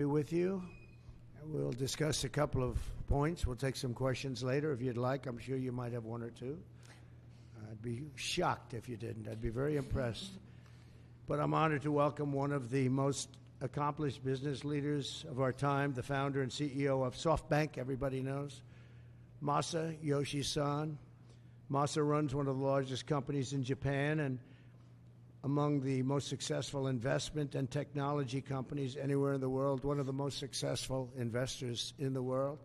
Be with you. We'll discuss a couple of points. We'll take some questions later if you'd like. I'm sure you might have one or two. I'd be shocked if you didn't. I'd be very impressed. But I'm honored to welcome one of the most accomplished business leaders of our time, the founder and CEO of SoftBank, everybody knows, Masayoshi Son. Masa runs one of the largest companies in Japan and among the most successful investment and technology companies anywhere in the world, one of the most successful investors in the world.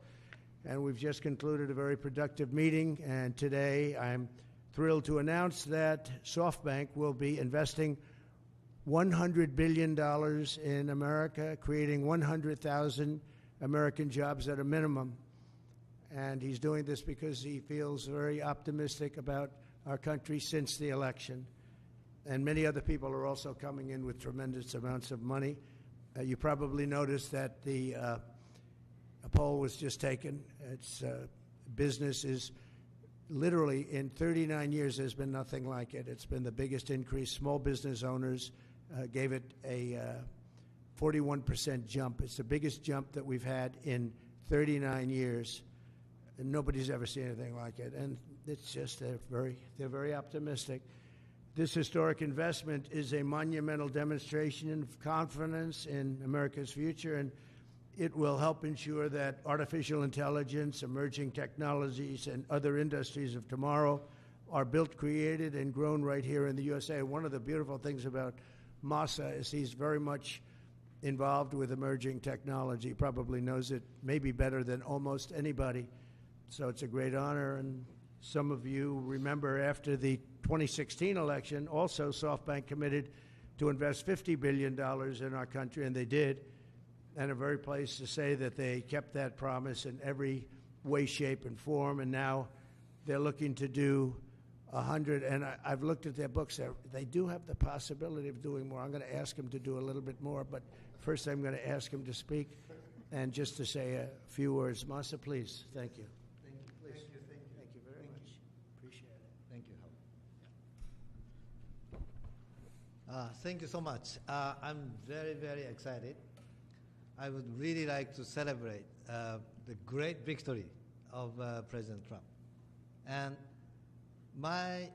And we've just concluded a very productive meeting, and today I'm thrilled to announce that SoftBank will be investing $100 billion in America, creating 100,000 American jobs at a minimum. And he's doing this because he feels very optimistic about our country since the election. And many other people are also coming in with tremendous amounts of money. You probably noticed that a poll was just taken. It's business is literally in 39 years, there's been nothing like it. It's been the biggest increase. Small business owners gave it a 41% jump. It's the biggest jump that we've had in 39 years. And nobody's ever seen anything like it. And it's just they're very optimistic. This historic investment is a monumental demonstration of confidence in America's future, and it will help ensure that artificial intelligence, emerging technologies, and other industries of tomorrow are built, created, and grown right here in the USA. One of the beautiful things about Masa is he's very much involved with emerging technology. He probably knows it maybe better than almost anybody. So it's a great honor, and some of you remember after the 2016 election, also SoftBank committed to invest $50 billion in our country, and they did. And I'm very pleased to say that they kept that promise in every way, shape, and form, and now they're looking to do 100, and I've looked at their books. They do have the possibility of doing more. I'm going to ask them to do a little bit more, but first I'm going to ask him to speak and just to say a few words. Masa, please. Thank you. Thank you very much. Appreciate it. Thank you, Howard. Thank you so much. I'm very, very excited. I would really like to celebrate the great victory of President Trump. And my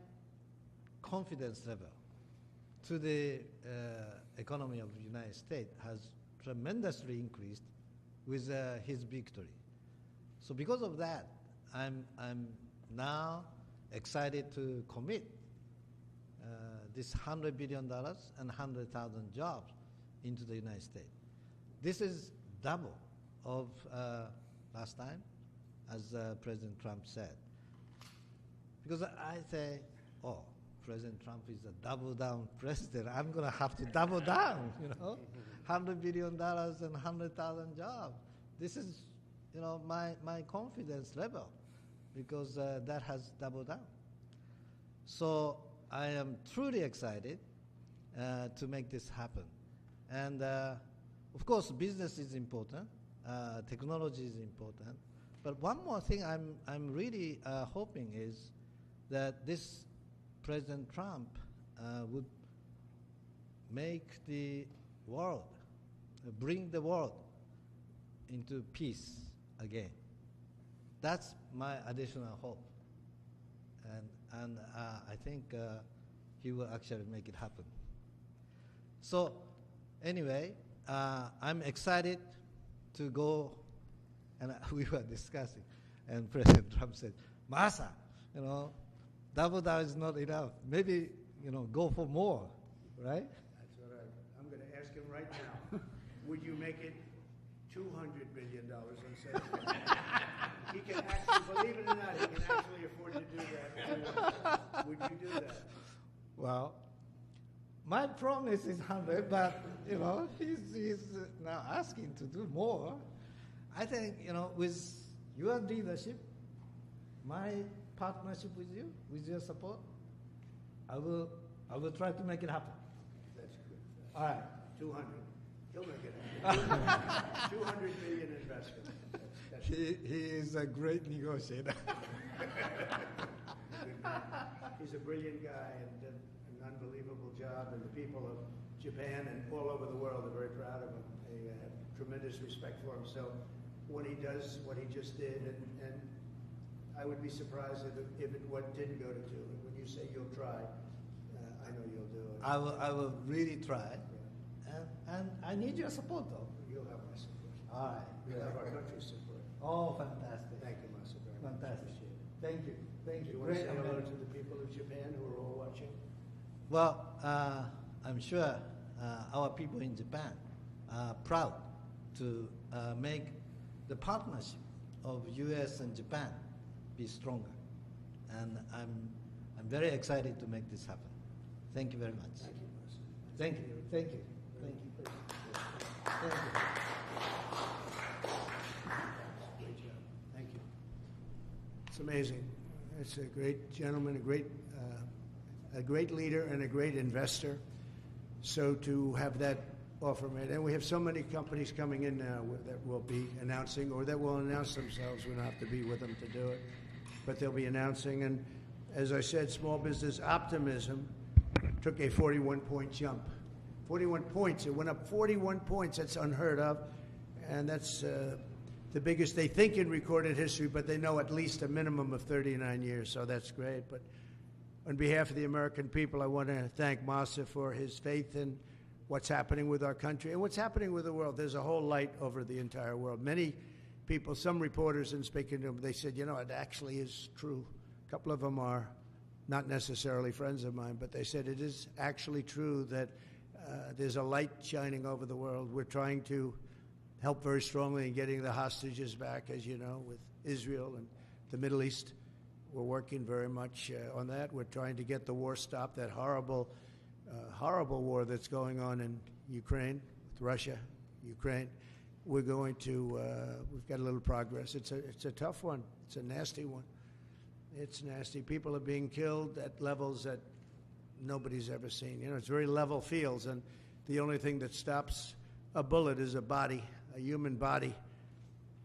confidence level to the economy of the United States has tremendously increased with his victory. So because of that, I'm now excited to commit this $100 billion and 100,000 jobs into the United States. This is double of last time, as President Trump said. Because I say, oh, President Trump is a double-down president. I'm going to have to double down, $100 billion and 100,000 jobs. This is, my confidence level, because that has doubled down. So I am truly excited to make this happen. And of course, business is important. Technology is important. But one more thing I'm really hoping is that this President Trump would make the world, bring the world into peace again. That's my additional hope. And I think he will actually make it happen. So anyway, I'm excited to go, and we were discussing, and President Trump said, Masa, double down is not enough. Maybe, go for more, right? That's what I'm going to ask him right now. Would you make it $200 billion and say he can actually, believe it or not, he can actually afford to do that. Would you do that? Well, my promise is 100, but, he's now asking to do more. I think, with your leadership, my partnership with you, with your support, I will try to make it happen. That's good. All right. 200. He'll make it happen. 200 million investment. He is a great negotiator. He's a brilliant guy and did an unbelievable job, and the people of Japan and all over the world are very proud of him. They have tremendous respect for him. So when he does what he just did, and I would be surprised if it didn't go to 2. And when you say you'll try, I know you'll do it. I will really try. And I need your support, though. You'll have my support. All right. You'll have our country's support. Oh, fantastic. Thank you, Masa, very much. Fantastic. Appreciate it. Thank you. Thank Do you. you want to Great say hello event. to the people of Japan who are all watching? Well, I'm sure our people in Japan are proud to make the partnership of U.S. and Japan be stronger. And I'm very excited to make this happen. Thank you very much. Thank you, Masa. Thank you. Thank you. Thank you. Thank you. Great job. Thank you. It's amazing. It's a great gentleman, a great leader, and a great investor. So to have that offer made, and we have so many companies coming in now that will be announcing, or that will announce themselves. We don't have to be with them to do it, but they'll be announcing. And as I said, small business optimism took a 41-point jump. 41 points. It went up 41 points. That's unheard of. And that's the biggest they think in recorded history, but they know at least a minimum of 39 years. So that's great. But on behalf of the American people, I want to thank Masa for his faith in what's happening with our country and what's happening with the world. There's a whole light over the entire world. Many people, some reporters, in speaking to them, they said, it actually is true. A couple of them are not necessarily friends of mine, but they said it is actually true that there's a light shining over the world. We're trying to help very strongly in getting the hostages back, as you know, with Israel and the Middle East. We're working very much on that. We're trying to get the war stopped, that horrible war that's going on in Ukraine, with Russia, Ukraine. We're going to, we've got a little progress. It's a tough one. It's a nasty one. It's nasty. People are being killed at levels that nobody's ever seen. It's very level fields, and the only thing that stops a bullet is a body, a human body.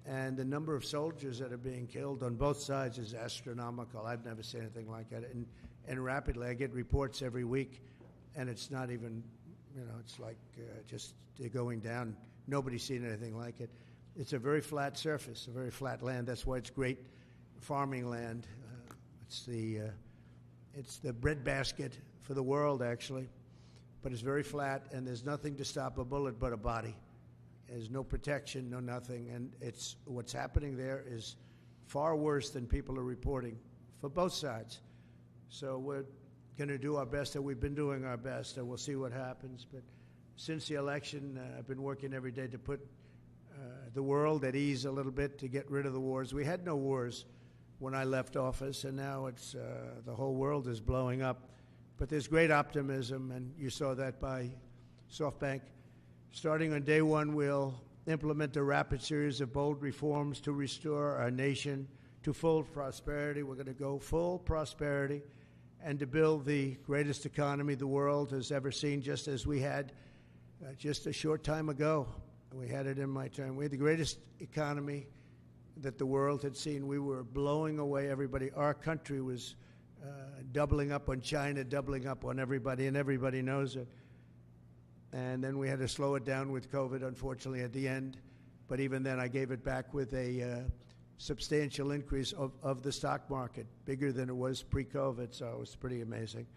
And the number of soldiers that are being killed on both sides is astronomical. I've never seen anything like that. And rapidly, I get reports every week, and it's not even, it's like just they're going down. Nobody's seen anything like it. It's a very flat surface, a very flat land. That's why it's great farming land. It's the breadbasket for the world, actually. But it's very flat, and there's nothing to stop a bullet but a body. There's no protection, no nothing. And what's happening there is far worse than people are reporting for both sides. So we're going to do our best, and we've been doing our best, and we'll see what happens. But since the election, I've been working every day to put the world at ease a little bit, to get rid of the wars. We had no wars when I left office, and now it's the whole world is blowing up. But there's great optimism, and you saw that by SoftBank. Starting on day one, we'll implement a rapid series of bold reforms to restore our nation to full prosperity. We're going to go full prosperity and to build the greatest economy the world has ever seen, just as we had just a short time ago. We had it in my term. We had the greatest economy that the world had seen. We were blowing away everybody. Our country was doubling up on China, doubling up on everybody, and everybody knows it. And then we had to slow it down with COVID, unfortunately, at the end. But even then, I gave it back with a substantial increase of the stock market, bigger than it was pre-COVID, so it was pretty amazing.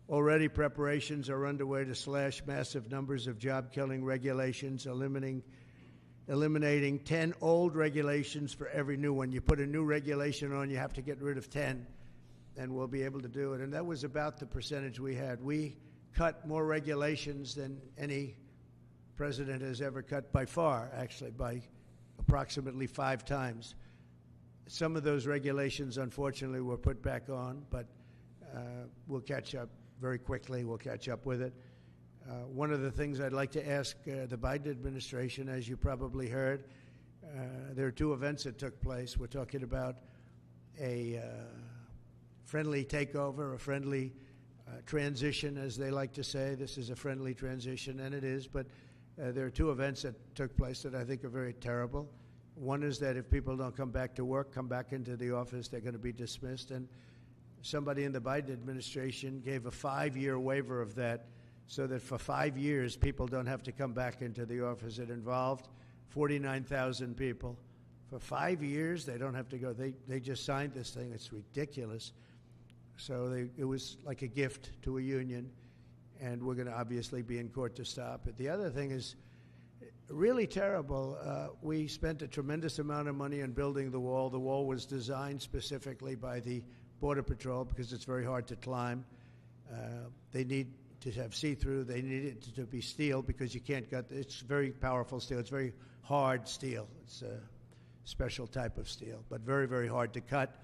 Already preparations are underway to slash massive numbers of job-killing regulations, eliminating 10 old regulations for every new one. You put a new regulation on, you have to get rid of 10, and we'll be able to do it. And that was about the percentage we had. We cut more regulations than any president has ever cut, by far, actually, by approximately 5 times. Some of those regulations, unfortunately, were put back on, but we'll catch up very quickly. We'll catch up with it. One of the things I'd like to ask the Biden administration, as you probably heard, there are 2 events that took place. We're talking about a friendly takeover, a friendly transition, as they like to say. This is a friendly transition, and it is, but there are 2 events that took place that I think are very terrible. One is that if people don't come back to work, come back into the office, they're going to be dismissed. And somebody in the Biden administration gave a 5-year waiver of that, so that for 5 years people don't have to come back into the office. It involved 49,000 people. For 5 years, they don't have to go. They just signed this thing. It's ridiculous. So it was like a gift to a union, and we're going to obviously be in court to stop it. The other thing is really terrible. We spent a tremendous amount of money on building the wall. The wall was designed specifically by the Border Patrol because it's very hard to climb. They need to have see-through. They need it to be steel because you can't cut. It's very powerful steel. It's very hard steel. It's a special type of steel, but very, very hard to cut.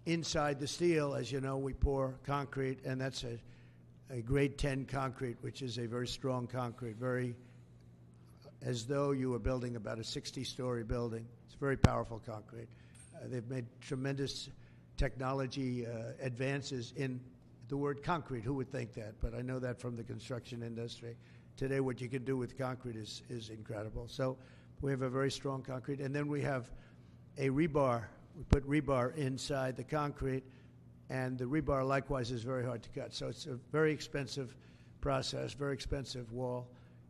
Inside the steel, as you know, we pour concrete, and that's a grade 10 concrete, which is a very strong concrete, very as though you were building about a 60-story building. It's very powerful concrete. They've made tremendous technology advances in the word concrete. Who would think that? But I know that from the construction industry. Today, what you can do with concrete is incredible. So we have a very strong concrete. And then we have a rebar. We put rebar inside the concrete, and the rebar likewise is very hard to cut. So it's a very expensive process, very expensive wall.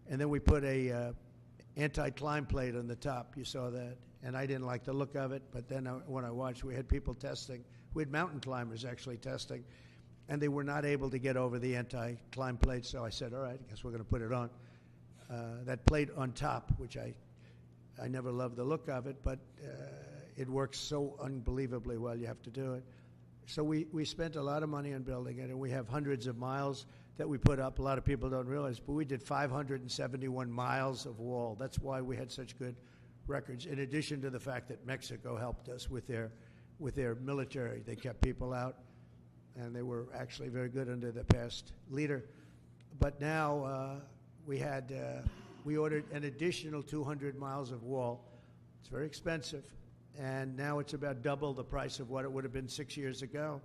And then we put a anti-climb plate on the top. You saw that. And I didn't like the look of it, but then when I watched, we had people testing. We had mountain climbers actually testing, and they were not able to get over the anti-climb plate. So I said, all right, I guess we're going to put it on. That plate on top, which I never loved the look of it, but it works so unbelievably well, you have to do it. So we spent a lot of money on building it, and we have hundreds of miles that we put up. A lot of people don't realize, but we did 571 miles of wall. That's why we had such good records, in addition to the fact that Mexico helped us with their military. They kept people out, and they were actually very good under the past leader. But now we ordered an additional 200 miles of wall. It's very expensive, and now it's about double the price of what it would have been 6 years ago.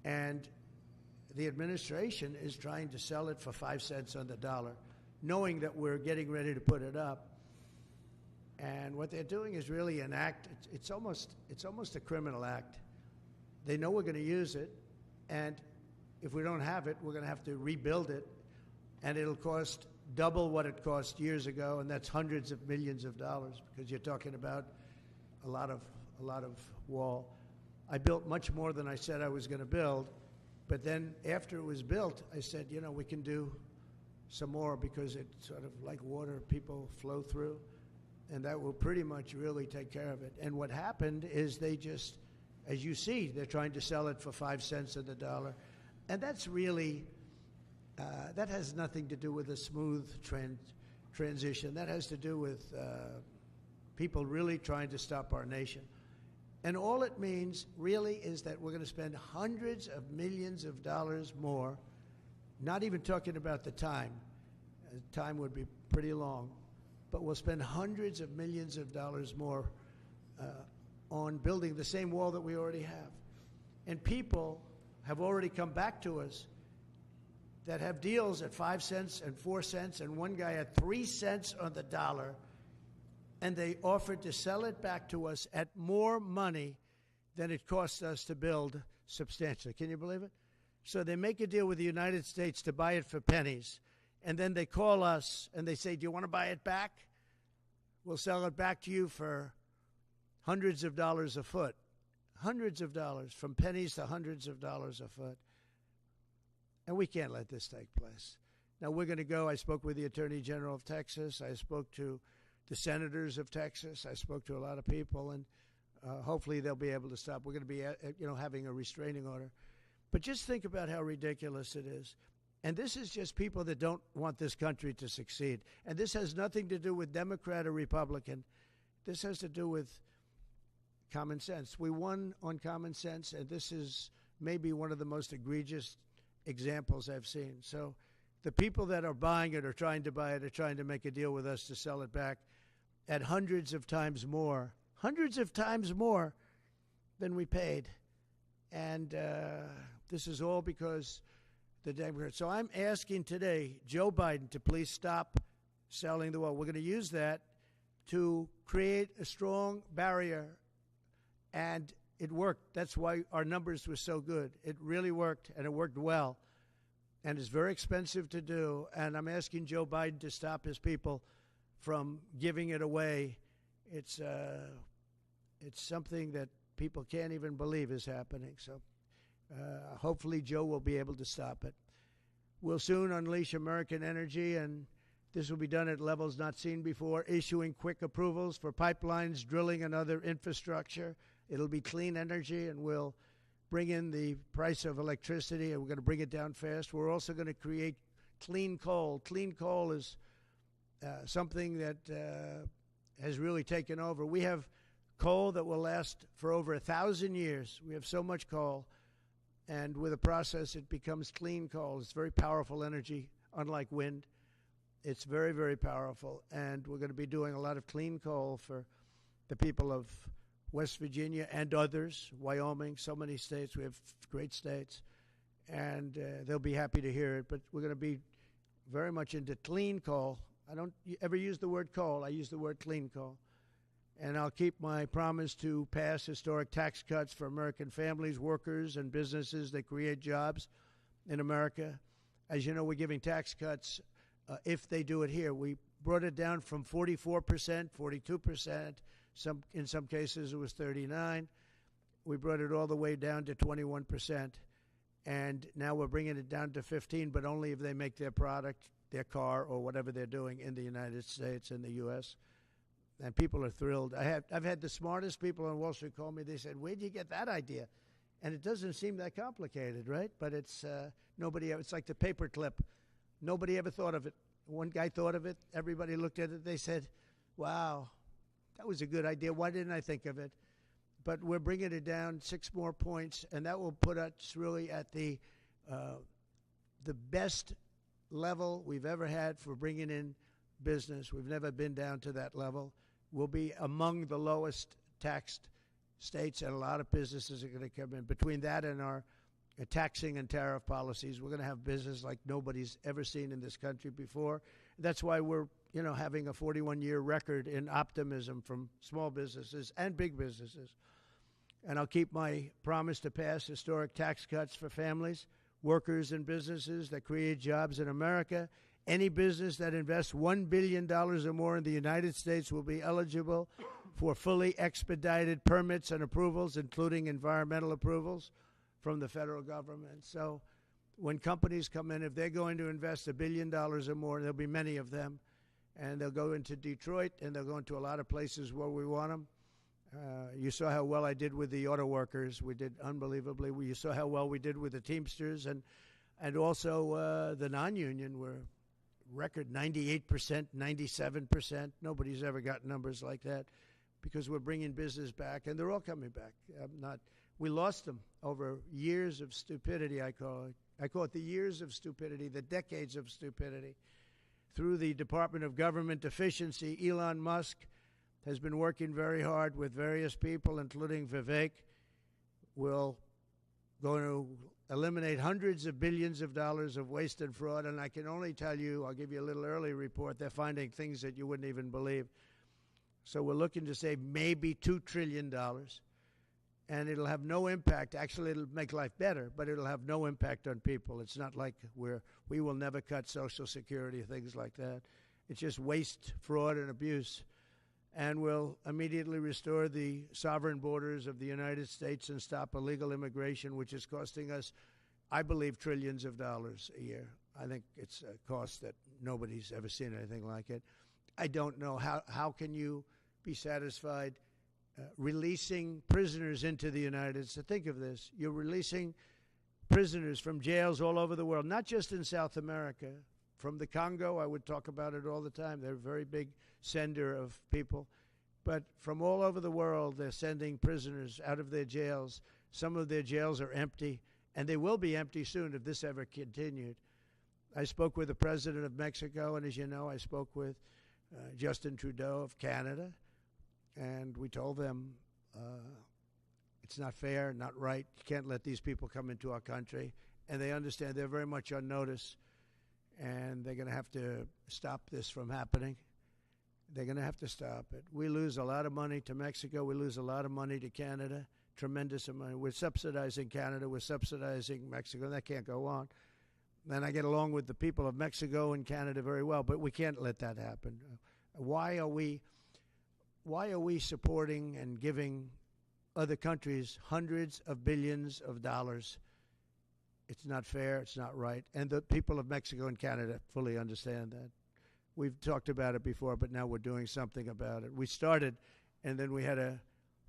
And the administration is trying to sell it for 5 cents on the dollar, knowing that we're getting ready to put it up. And what they're doing is really an act. It's almost a criminal act. They know we're going to use it, and if we don't have it, we're going to have to rebuild it, and it'll cost double what it cost years ago, and that's hundreds of millions of dollars, because you're talking about a lot of wall. I built much more than I said I was going to build, but then after it was built, I said, you know, we can do some more because it's sort of like water, people flow through, and that will pretty much really take care of it. And what happened is they just, as you see, they're trying to sell it for 5 cents on the dollar, and that's really, that has nothing to do with a smooth transition. That has to do with people really trying to stop our nation. And all it means really is that we're going to spend hundreds of millions of dollars more, not even talking about the time. Time would be pretty long, but we'll spend hundreds of millions of dollars more on building the same wall that we already have. And people have already come back to us that have deals at 5 cents and 4 cents, and one guy at 3 cents on the dollar, and they offered to sell it back to us at more money than it cost us to build substantially. Can you believe it? So they make a deal with the United States to buy it for pennies, and then they call us and they say, do you want to buy it back? We'll sell it back to you for hundreds of dollars a foot. Hundreds of dollars, from pennies to hundreds of dollars a foot. And we can't let this take place. Now, we're going to go. I spoke with the Attorney General of Texas. I spoke to the senators of Texas. I spoke to a lot of people, and hopefully they'll be able to stop. We're going to be, having a restraining order. But just think about how ridiculous it is. And this is just people that don't want this country to succeed. And this has nothing to do with Democrat or Republican. This has to do with common sense. We won on common sense, and this is maybe one of the most egregious examples I've seen. So the people that are buying it or trying to buy it are trying to make a deal with us to sell it back at hundreds of times more than we paid. And this is all because the Democrats. So I'm asking today Joe Biden to please stop selling the wall. We're going to use that to create a strong barrier, and it worked. That's why our numbers were so good. It really worked, and it worked well. And it's very expensive to do. And I'm asking Joe Biden to stop his people from giving it away. It's something that people can't even believe is happening. So hopefully Joe will be able to stop it. We'll soon unleash American energy, and this will be done at levels not seen before, issuing quick approvals for pipelines, drilling, and other infrastructure. It'll be clean energy, and we'll bring in the price of electricity, and we're going to bring it down fast. We're also going to create clean coal. Clean coal is something that has really taken over. We have coal that will last for over 1,000 years. We have so much coal, and with a process, it becomes clean coal. It's very powerful energy, unlike wind. It's very, very powerful, and we're going to be doing a lot of clean coal for the people of West Virginia and others, Wyoming, so many states. We have great states, and they'll be happy to hear it. But we're going to be very much into clean coal. I don't ever use the word coal. I use the word clean coal. And I'll keep my promise to pass historic tax cuts for American families, workers, and businesses that create jobs in America. As you know, we're giving tax cuts if they do it here. We brought it down from 44%, 42%. In some cases, it was 39%. We brought it all the way down to 21%. And now we're bringing it down to 15%, but only if they make their product, their car, or whatever they're doing in the United States and the U.S., and people are thrilled. I've had the smartest people on Wall Street call me. They said, "Where'd you get that idea?" And it doesn't seem that complicated, right? But it's nobody. It's like the paper clip. Nobody ever thought of it. One guy thought of it. Everybody looked at it. They said, "Wow, that was a good idea. Why didn't I think of it?" But we're bringing it down 6 more points, and that will put us really at the best level we've ever had for bringing in business. We've never been down to that level. We'll be among the lowest taxed states, and a lot of businesses are going to come in. Between that and our taxing and tariff policies, we're going to have business like nobody's ever seen in this country before. That's why we're, having a 41-year record in optimism from small businesses and big businesses. And I'll keep my promise to pass historic tax cuts for families, workers, and businesses that create jobs in America. Any business that invests $1 billion or more in the United States will be eligible for fully expedited permits and approvals, including environmental approvals from the federal government. So when companies come in, if they're going to invest $1 billion or more, there'll be many of them, and they'll go into Detroit, and they'll go into a lot of places where we want them. You saw how well I did with the auto workers. We did unbelievably. You saw how well we did with the Teamsters, and also the non-union were record 98%, 97%. Nobody's ever got numbers like that because we're bringing business back, and they're all coming back. We lost them over years of stupidity, I call it. I call it the years of stupidity, the decades of stupidity. Through the Department of Government Efficiency, Elon Musk has been working very hard with various people, including Vivek. We'll going to eliminate hundreds of billions of dollars of waste and fraud, and I can only tell you, I'll give you a little early report, they're finding things that you wouldn't even believe. So we're looking to save maybe $2 trillion, and it'll have no impact. Actually, it'll make life better, but it'll have no impact on people. It's not like we will never cut Social Security, things like that. It's just waste, fraud, and abuse. And we'll immediately restore the sovereign borders of the United States and stop illegal immigration, which is costing us, I believe, trillions of dollars a year. I think it's a cost that nobody's ever seen anything like it. I don't know how can you be satisfied releasing prisoners into the United States. Think of this. You're releasing prisoners from jails all over the world, not just in South America. From the Congo, I would talk about it all the time. They're a very big sender of people. But from all over the world, they're sending prisoners out of their jails. Some of their jails are empty, and they will be empty soon if this ever continued. I spoke with the president of Mexico, and as you know, I spoke with Justin Trudeau of Canada, and we told them it's not fair, not right. You can't let these people come into our country. And they understand they're very much on notice, and they're going to have to stop this from happening. They're going to have to stop it. We lose a lot of money to Mexico. We lose a lot of money to Canada, tremendous amount. We're subsidizing Canada. We're subsidizing Mexico. That can't go on. And I get along with the people of Mexico and Canada very well, but we can't let that happen. Why are we supporting and giving other countries hundreds of billions of dollars? It's not fair. It's not right. And the people of Mexico and Canada fully understand that. We've talked about it before, but now we're doing something about it. We started, and then we had to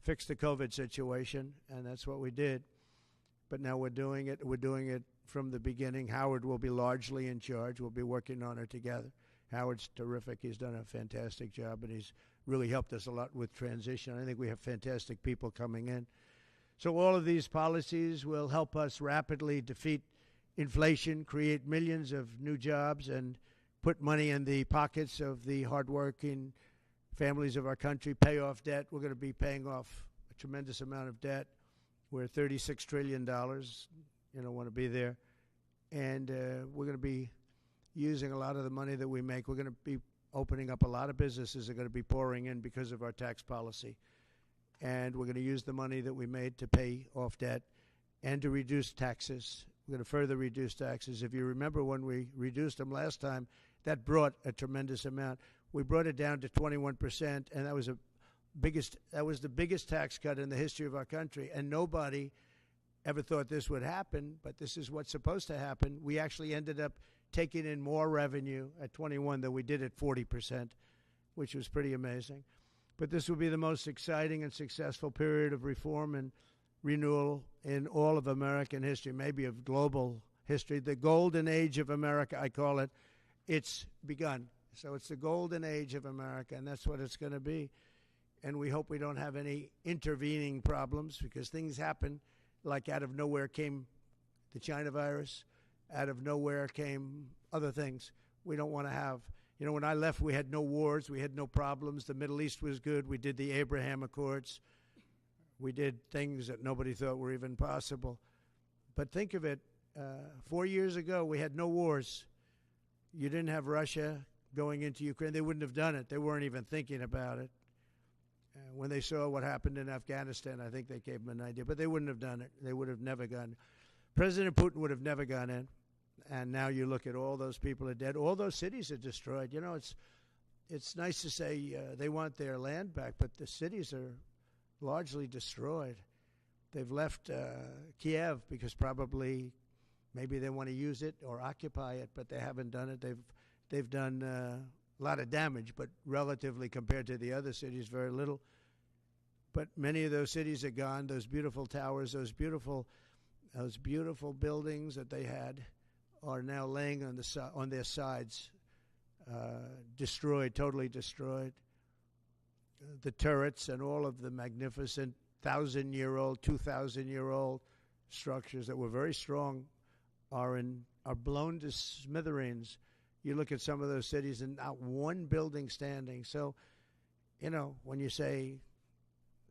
fix the COVID situation, and that's what we did. But now we're doing it. We're doing it from the beginning. Howard will be largely in charge. We'll be working on it together. Howard's terrific. He's done a fantastic job, and he's really helped us a lot with transition. I think we have fantastic people coming in. So all of these policies will help us rapidly defeat inflation, create millions of new jobs, and put money in the pockets of the hardworking families of our country, pay off debt. We're going to be paying off a tremendous amount of debt. We're $36 trillion. You don't want to be there. And we're going to be using a lot of the money that we make. We're going to be opening up a lot of businesses that are going to be pouring in because of our tax policy. And we're going to use the money that we made to pay off debt and to reduce taxes. We're going to further reduce taxes. If you remember when we reduced them last time, that brought a tremendous amount. We brought it down to 21%, and that was the biggest tax cut in the history of our country. And nobody ever thought this would happen, but this is what's supposed to happen. We actually ended up taking in more revenue at 21 than we did at 40%, which was pretty amazing. But this will be the most exciting and successful period of reform and renewal in all of American history, maybe of global history. The golden age of America, I call it. It's begun. So it's the golden age of America, and that's what it's going to be. And we hope we don't have any intervening problems, because things happen. Like out of nowhere came the China virus. Out of nowhere came other things we don't want to have. You know, when I left, we had no wars. We had no problems. The Middle East was good. We did the Abraham Accords. We did things that nobody thought were even possible. But think of it, 4 years ago, we had no wars. You didn't have Russia going into Ukraine. They wouldn't have done it. They weren't even thinking about it. When they saw what happened in Afghanistan, I think they gave them an idea. But they wouldn't have done it. They would have never gone. President Putin would have never gone in. And now you look at all those people are dead. All those cities are destroyed. You know, it's nice to say they want their land back, but the cities are largely destroyed. They've left Kiev because probably maybe they want to use it or occupy it, but they haven't done it. They've done a lot of damage, but relatively compared to the other cities, very little. But many of those cities are gone. Those beautiful towers, those beautiful buildings that they had are now laying on their sides, destroyed, totally destroyed. The turrets and all of the magnificent 1,000-year-old, 2,000-year-old structures that were very strong are blown to smithereens. You look at some of those cities and not one building standing. So, you know, when you say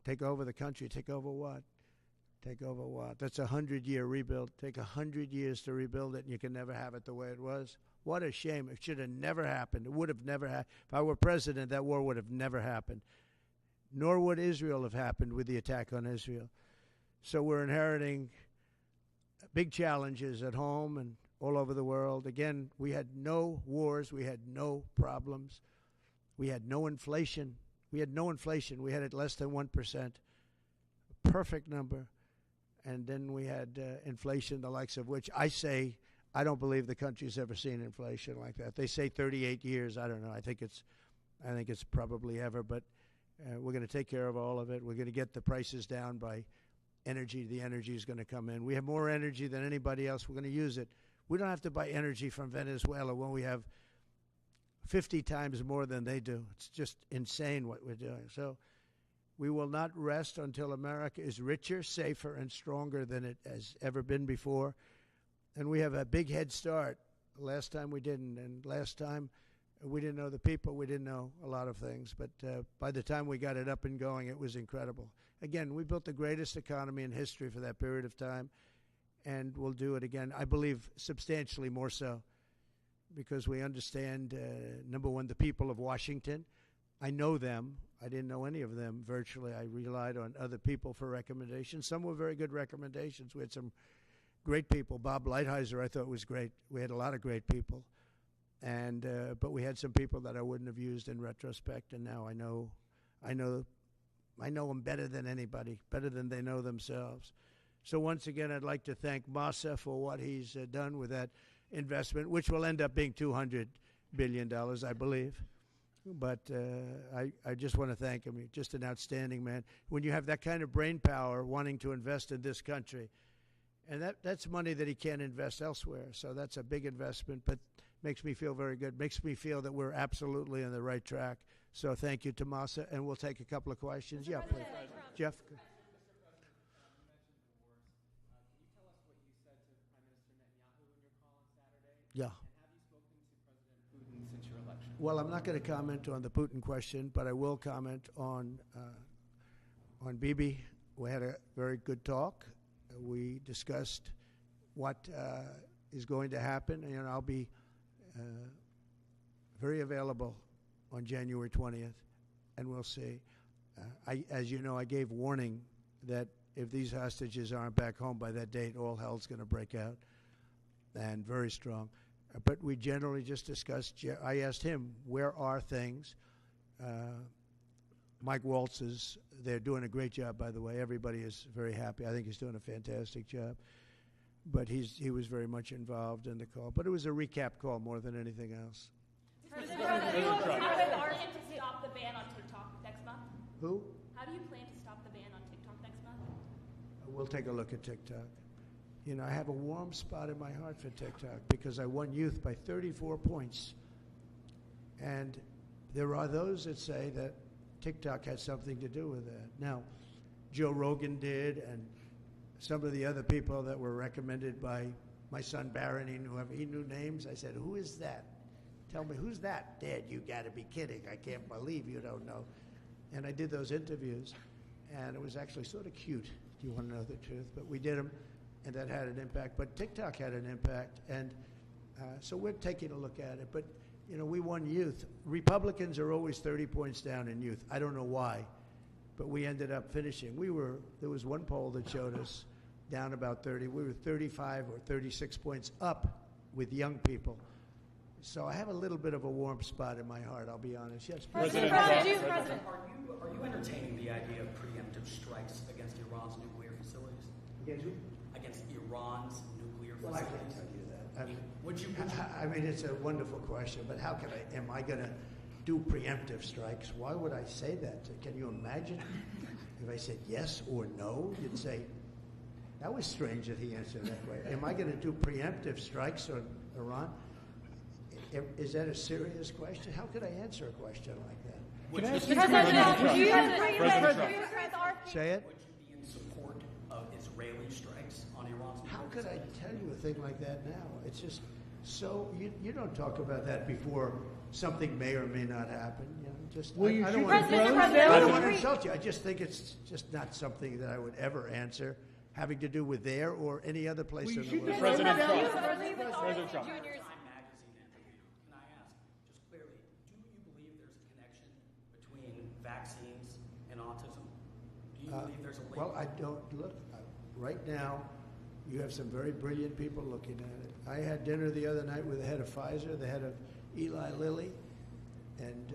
take over the country, take over what? Take over what? That's a 100-year rebuild. Take 100 years to rebuild it, and you can never have it the way it was. What a shame. It should have never happened. It would have never happened. If I were president, that war would have never happened. Nor would Israel have happened with the attack on Israel. So we're inheriting big challenges at home and all over the world. Again, we had no wars. We had no problems. We had no inflation. We had it less than 1%. Perfect number. And then we had inflation, the likes of which I say I don't believe the country's ever seen inflation like that. They say 38 years. I don't know. I think it's probably ever. But we're going to take care of all of it. We're going to get the prices down by energy. The energy is going to come in. We have more energy than anybody else. We're going to use it. We don't have to buy energy from Venezuela when we have 50 times more than they do. It's just insane what we're doing. So we will not rest until America is richer, safer, and stronger than it has ever been before. And we have a big head start. Last time we didn't. And last time we didn't know the people. We didn't know a lot of things. But by the time we got it up and going, it was incredible. Again, we built the greatest economy in history for that period of time. And we'll do it again. I believe substantially more so. Because we understand, number one, the people of Washington. I know them. I didn't know any of them virtually. I relied on other people for recommendations. Some were very good recommendations. We had some great people. Bob Lighthizer, I thought, was great. We had a lot of great people. And but we had some people that I wouldn't have used in retrospect, and now I know them better than anybody, better than they know themselves. So once again, I'd like to thank Masa for what he's done with that investment, which will end up being $200 billion, I believe. But I just want to thank him. He's just an outstanding man. When you have that kind of brain power wanting to invest in this country, and that's money that he can't invest elsewhere. So that's a big investment, but makes me feel very good. Makes me feel that we're absolutely on the right track. So thank you to Masa, and we'll take a couple of questions. Yeah, please. Jeff. Yeah. Well, I'm not going to comment on the Putin question, but I will comment on Bibi. We had a very good talk. We discussed what is going to happen, and I'll be very available on January 20th, and we'll see. As you know, I gave warning that if these hostages aren't back home by that date, all hell's going to break out, and very strong. But we generally just discussed. I asked him, where are things? Mike Waltz they're doing a great job, by the way. Everybody is very happy. I think he's doing a fantastic job. But he was very much involved in the call. But it was a recap call more than anything else. President Trump, do you plan to stop the ban on TikTok next month? Who? How do you plan to stop the ban on TikTok next month? We'll take a look at TikTok. You know, I have a warm spot in my heart for TikTok because I won youth by 34 points. And there are those that say that TikTok has something to do with that. Now, Joe Rogan did, and some of the other people that were recommended by my son Barron, he knew names. I said, who is that? Tell me, who's that? Dad, you got to be kidding. I can't believe you don't know. And I did those interviews, and it was actually sort of cute. Do you want to know the truth? But we did them. And that had an impact, but TikTok had an impact, and so we're taking a look at it. But you know, we won youth. Republicans are always 30 points down in youth. I don't know why, but we ended up finishing. There was one poll that showed us down about 30. We were 35 or 36 points up with young people. So I have a little bit of a warm spot in my heart. I'll be honest. Yes, President. Are you entertaining the idea of preemptive strikes against Iran's nuclear facilities? Against who? Against Iran's nuclear Well, I facilities. can't tell you that. I mean, Would I mean, it's a wonderful question, but how can am I going to do preemptive strikes? Why would I say that? Can you imagine if I said yes or no? You'd say, that was strange that he answered that way. Am I going to do preemptive strikes on Iran? Is that a serious question? How could I answer a question like that? Can I ask Say it? Would you be in support of Israeli strikes on Iran's nuclear How could I facilities? tell you a thing like that now? It's just so you don't talk about that before something may or may not happen. You know, just I don't want to insult you. I just think it's just not something that I would ever answer having to do with there or any other place in the world. President Trump. President Trump. Time magazine interview. Can I ask, just clearly, do you believe there's a connection between vaccines and autism? Do you believe there's a link? Well, I don't look. Right now, you have some very brilliant people looking at it. I had dinner the other night with the head of Pfizer, the head of Eli Lilly, and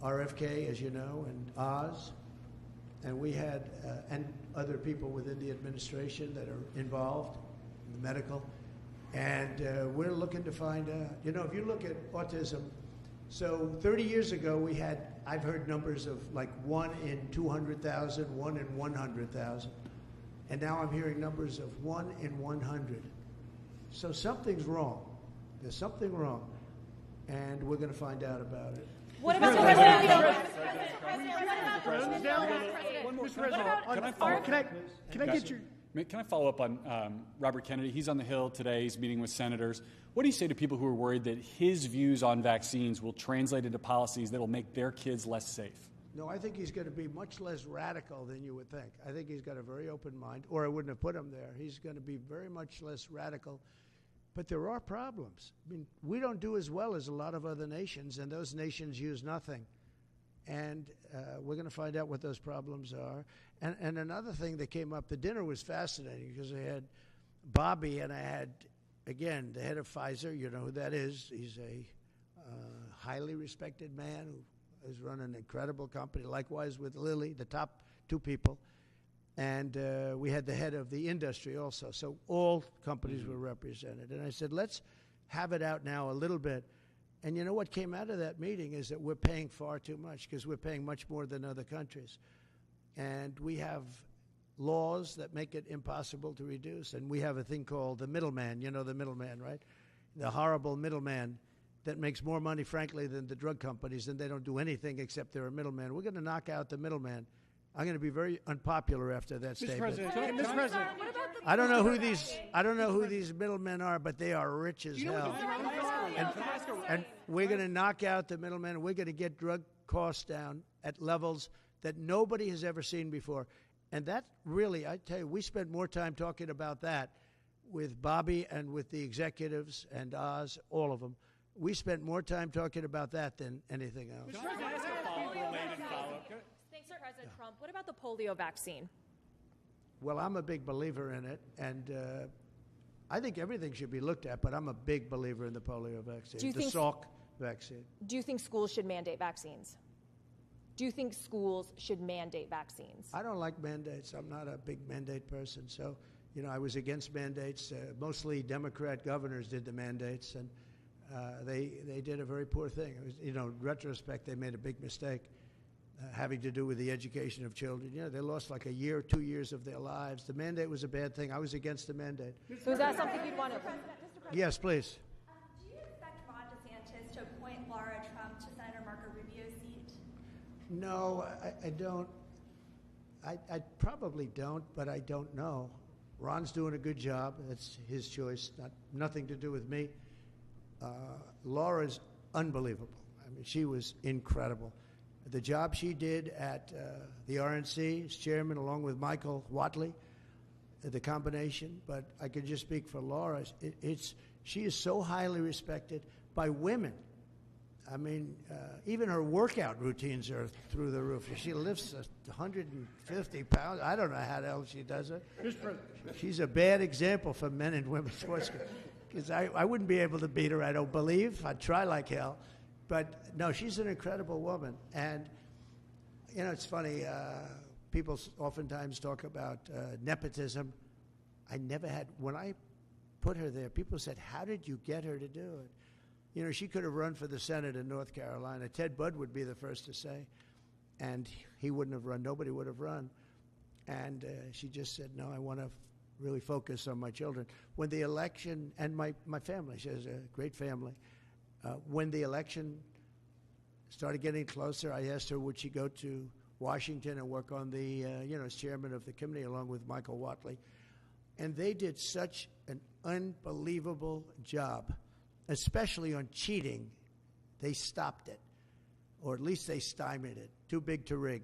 RFK, as you know, and Oz. And we had, and other people within the administration that are involved in the medical. And we're looking to find, you know, if you look at autism, so 30 years ago I've heard numbers of like 1 in 200,000, 1 in 100,000. And now I'm hearing numbers of 1 in 100. So something's wrong. There's something wrong. And we're going to find out about it. What about Can I follow up on Robert Kennedy? He's on the Hill today. He's meeting with senators. What do you say to people who are worried that his views on vaccines will translate into policies that will make their kids less safe? No, I think he's going to be much less radical than you would think. I think he's got a very open mind, or I wouldn't have put him there. He's going to be very much less radical. But there are problems. I mean, we don't do as well as a lot of other nations, and those nations use nothing. And we're going to find out what those problems are. And another thing that came up, the dinner was fascinating because I had Bobby and I had, again, the head of Pfizer. You know who that is. He's a highly respected man who has run an incredible company. Likewise with Lilly, the top two people. And we had the head of the industry also. So all companies were represented. And I said, let's have it out now a little bit. And you know what came out of that meeting is that we're paying far too much, because we're paying much more than other countries. And we have laws that make it impossible to reduce. And we have a thing called the middleman. You know the middleman, right? The horrible middleman that makes more money, frankly, than the drug companies, and they don't do anything except they're a middleman. We're going to knock out the middleman. I'm going to be very unpopular after that statement. Mr. President. I don't know who these middlemen are, but they are rich as hell. And we're going to knock out the middlemen. We're going to get drug costs down at levels that nobody has ever seen before. And that really, I tell you, we spent more time talking about that with Bobby and with the executives and Oz, all of them. We spent more time talking about that than anything else. Thanks, President Trump. What about the polio vaccine? Well, I'm a big believer in it, and I think everything should be looked at, but I'm a big believer in the polio vaccine, the Salk vaccine. Do you think schools should mandate vaccines? Do you think schools should mandate vaccines? I don't like mandates. I'm not a big mandate person. So, you know, I was against mandates. Mostly Democrat governors did the mandates, and they did a very poor thing. It was, you know, in retrospect, they made a big mistake having to do with the education of children. You know, they lost like a year, 2 years of their lives. The mandate was a bad thing. I was against the mandate. So is that something you'd want to... Mr. President, Yes, please. do you expect Ron DeSantis to appoint Laura Trump to Senator Marco Rubio's seat? No, I don't. I probably don't, but I don't know. Ron's doing a good job. That's his choice, nothing to do with me. Laura's unbelievable. I mean, she was incredible. The job she did at the RNC as chairman, along with Michael Watley, the combination. But I can just speak for Laura. She is so highly respected by women. I mean, even her workout routines are through the roof. She lifts 150 pounds. I don't know how the hell she does it. She's a bad example for men and women sports. Because I wouldn't be able to beat her, I don't believe. I'd try like hell. But, no, she's an incredible woman. And, you know, it's funny. People oftentimes talk about nepotism. I never had. When I put her there, people said, how did you get her to do it? You know, she could have run for the Senate in North Carolina. Ted Budd would be the first to say. And he wouldn't have run. Nobody would have run. And she just said, no, I want to really focus on my children. When the election, and my family, she has a great family. When the election started getting closer, I asked her, would she go to Washington and work on the, as chairman of the committee along with Michael Watley. And they did such an unbelievable job, especially on cheating. They stopped it, or at least they stymied it. Too big to rig.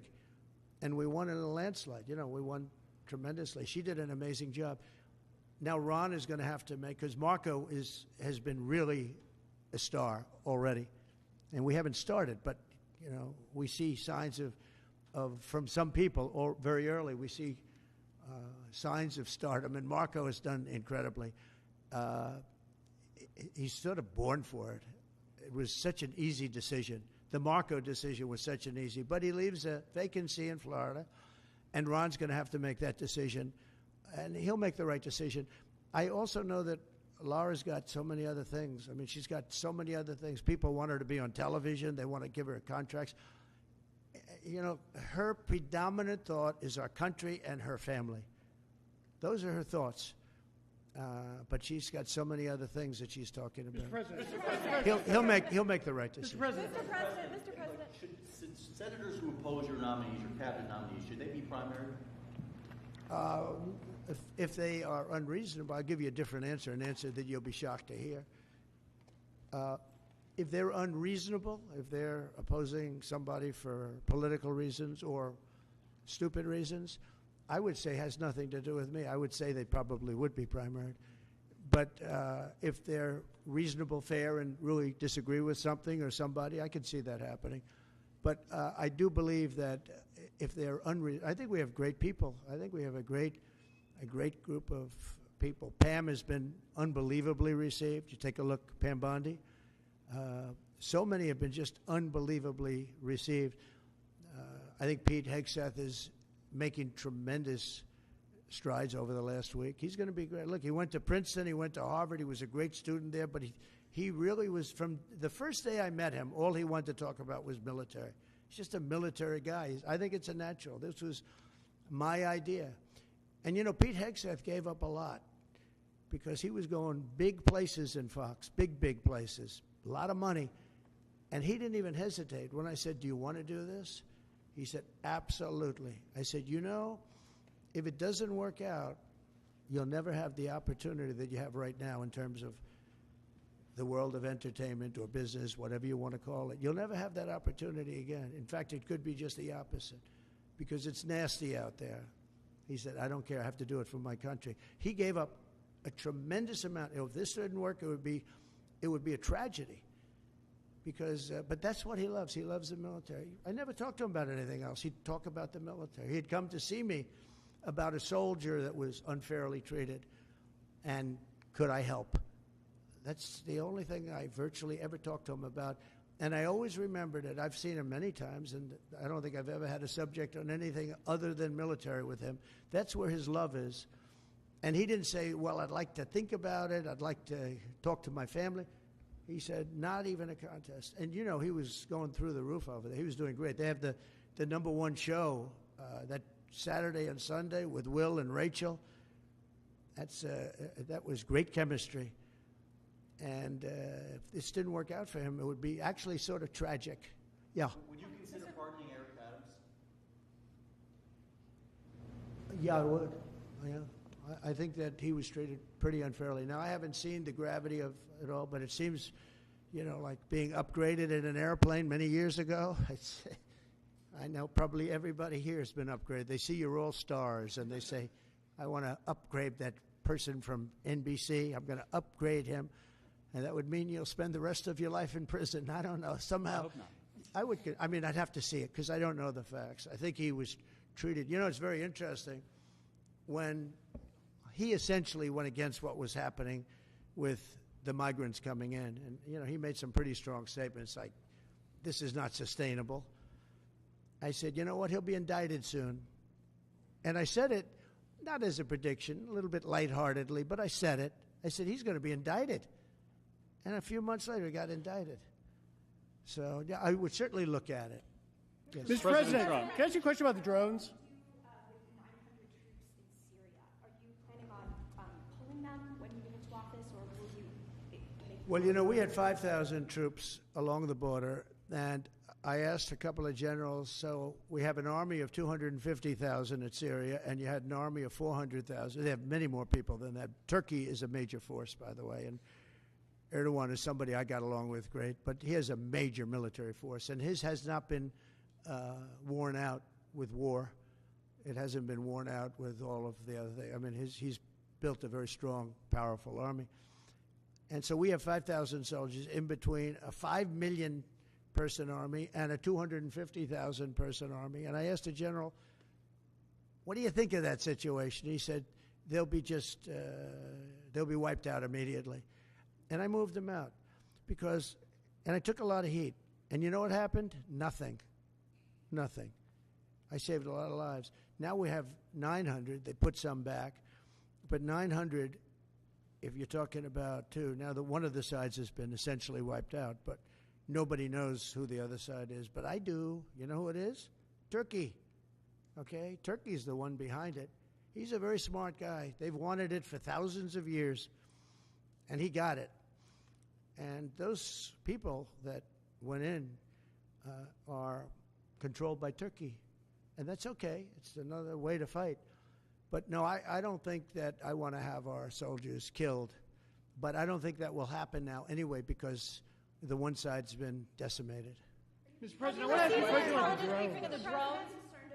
And we won in a landslide. You know, we won tremendously. She did an amazing job. Now Ron is going to have to make, because Marco has been really a star already, and we haven't started, but you know, we see signs of from some people, or very early, we see signs of stardom, and Marco has done incredibly. He's sort of born for it. It was such an easy decision. The Marco decision was such an easy, but he leaves a vacancy in Florida, and Ron's going to have to make that decision, and he'll make the right decision. I also know that Laura's got so many other things. I mean, she's got so many other things. People want her to be on television. They want to give her contracts. You know, her predominant thought is our country and her family. Those are her thoughts. But she's got so many other things that she's talking about. Mr. President. He'll make the right decision. Mr. President. Mr. President. Should senators who oppose your nominees, your cabinet nominees, should they be primary? If they are unreasonable, I'll give you a different answer, an answer that you'll be shocked to hear. If they're unreasonable, if they're opposing somebody for political reasons or stupid reasons, I would say has nothing to do with me. I would say they probably would be primaried. But if they're reasonable, fair, and really disagree with something or somebody, I could see that happening. But I do believe that if they're I think we have great people. I think we have a great group of people. Pam has been unbelievably received. You take a look, Pam Bondi. so many have been just unbelievably received. I think Pete Hegseth is making tremendous strides over the last week. He's going to be great. Look, he went to Princeton, he went to Harvard, he was a great student there, but he really was, from the first day I met him, all he wanted to talk about was military. He's just a military guy. I think it's a natural. This was my idea. And, you know, Pete Hegseth gave up a lot because he was going big places in Fox, big places, a lot of money. And he didn't even hesitate. When I said, do you want to do this? He said, absolutely. I said, you know, if it doesn't work out, you'll never have the opportunity that you have right now in terms of the world of entertainment or business, whatever you want to call it. You'll never have that opportunity again. In fact, it could be just the opposite because it's nasty out there. He said, I don't care. I have to do it for my country. He gave up a tremendous amount. If this didn't work, it would be a tragedy. Because, but that's what he loves. He loves the military. I never talked to him about anything else. He'd talk about the military. He'd come to see me about a soldier that was unfairly treated, and could I help? That's the only thing I virtually ever talked to him about. And I always remembered it. I've seen him many times, and I don't think I've ever had a subject on anything other than military with him. That's where his love is. And he didn't say, well, I'd like to think about it. I'd like to talk to my family. He said, not even a contest. And, you know, he was going through the roof over there. He was doing great. They have the #1 show that Saturday and Sunday with Will and Rachel. That was great chemistry. And if this didn't work out for him, it would be actually sort of tragic. Yeah. Would you consider pardoning Eric Adams? Yeah, I would. Yeah. I think that he was treated pretty unfairly. Now, I haven't seen the gravity of it all, but it seems, you know, like being upgraded in an airplane many years ago. I know probably everybody here has been upgraded. They see you're all stars, and they say, I want to upgrade that person from NBC. I'm going to upgrade him. And that would mean you'll spend the rest of your life in prison. I don't know. Somehow, I hope not. I mean, I'd have to see it because I don't know the facts. I think he was treated. You know, it's very interesting. When he essentially went against what was happening with the migrants coming in. And, you know, he made some pretty strong statements like, this is not sustainable. I said, you know what, he'll be indicted soon. And I said it, not as a prediction, a little bit lightheartedly, but I said it. I said, he's going to be indicted. And a few months later, he got indicted. So, yeah, I would certainly look at it. Yes. Mr. President, can I ask you a question about the drones? Well, you know, we had 5,000 troops along the border, and I asked a couple of generals, so we have an army of 250,000 in Syria, and you had an army of 400,000. They have many more people than that. Turkey is a major force, by the way, and Erdogan is somebody I got along with great, but he has a major military force, and his has not been worn out with war. It hasn't been worn out with all of the other things. I mean, he's built a very strong, powerful army. And so we have 5,000 soldiers in between a 5 million person army and a 250,000 person army. And I asked the general, what do you think of that situation? He said, they'll be wiped out immediately. And I moved them out and I took a lot of heat. And you know what happened? Nothing. I saved a lot of lives. Now we have 900. They put some back. But 900, if you're talking about two, now one of the sides has been essentially wiped out, but nobody knows who the other side is. But I do. You know who it is? Turkey. Okay? Turkey's the one behind it. He's a very smart guy. They've wanted it for thousands of years, and he got it. And those people that went in are controlled by Turkey. And that's okay. It's another way to fight. But no, I don't think that I want to have our soldiers killed. But I don't think that will happen now anyway because the one side's been decimated. Mr. President, I want to ask you a question about the drones. Are you concerned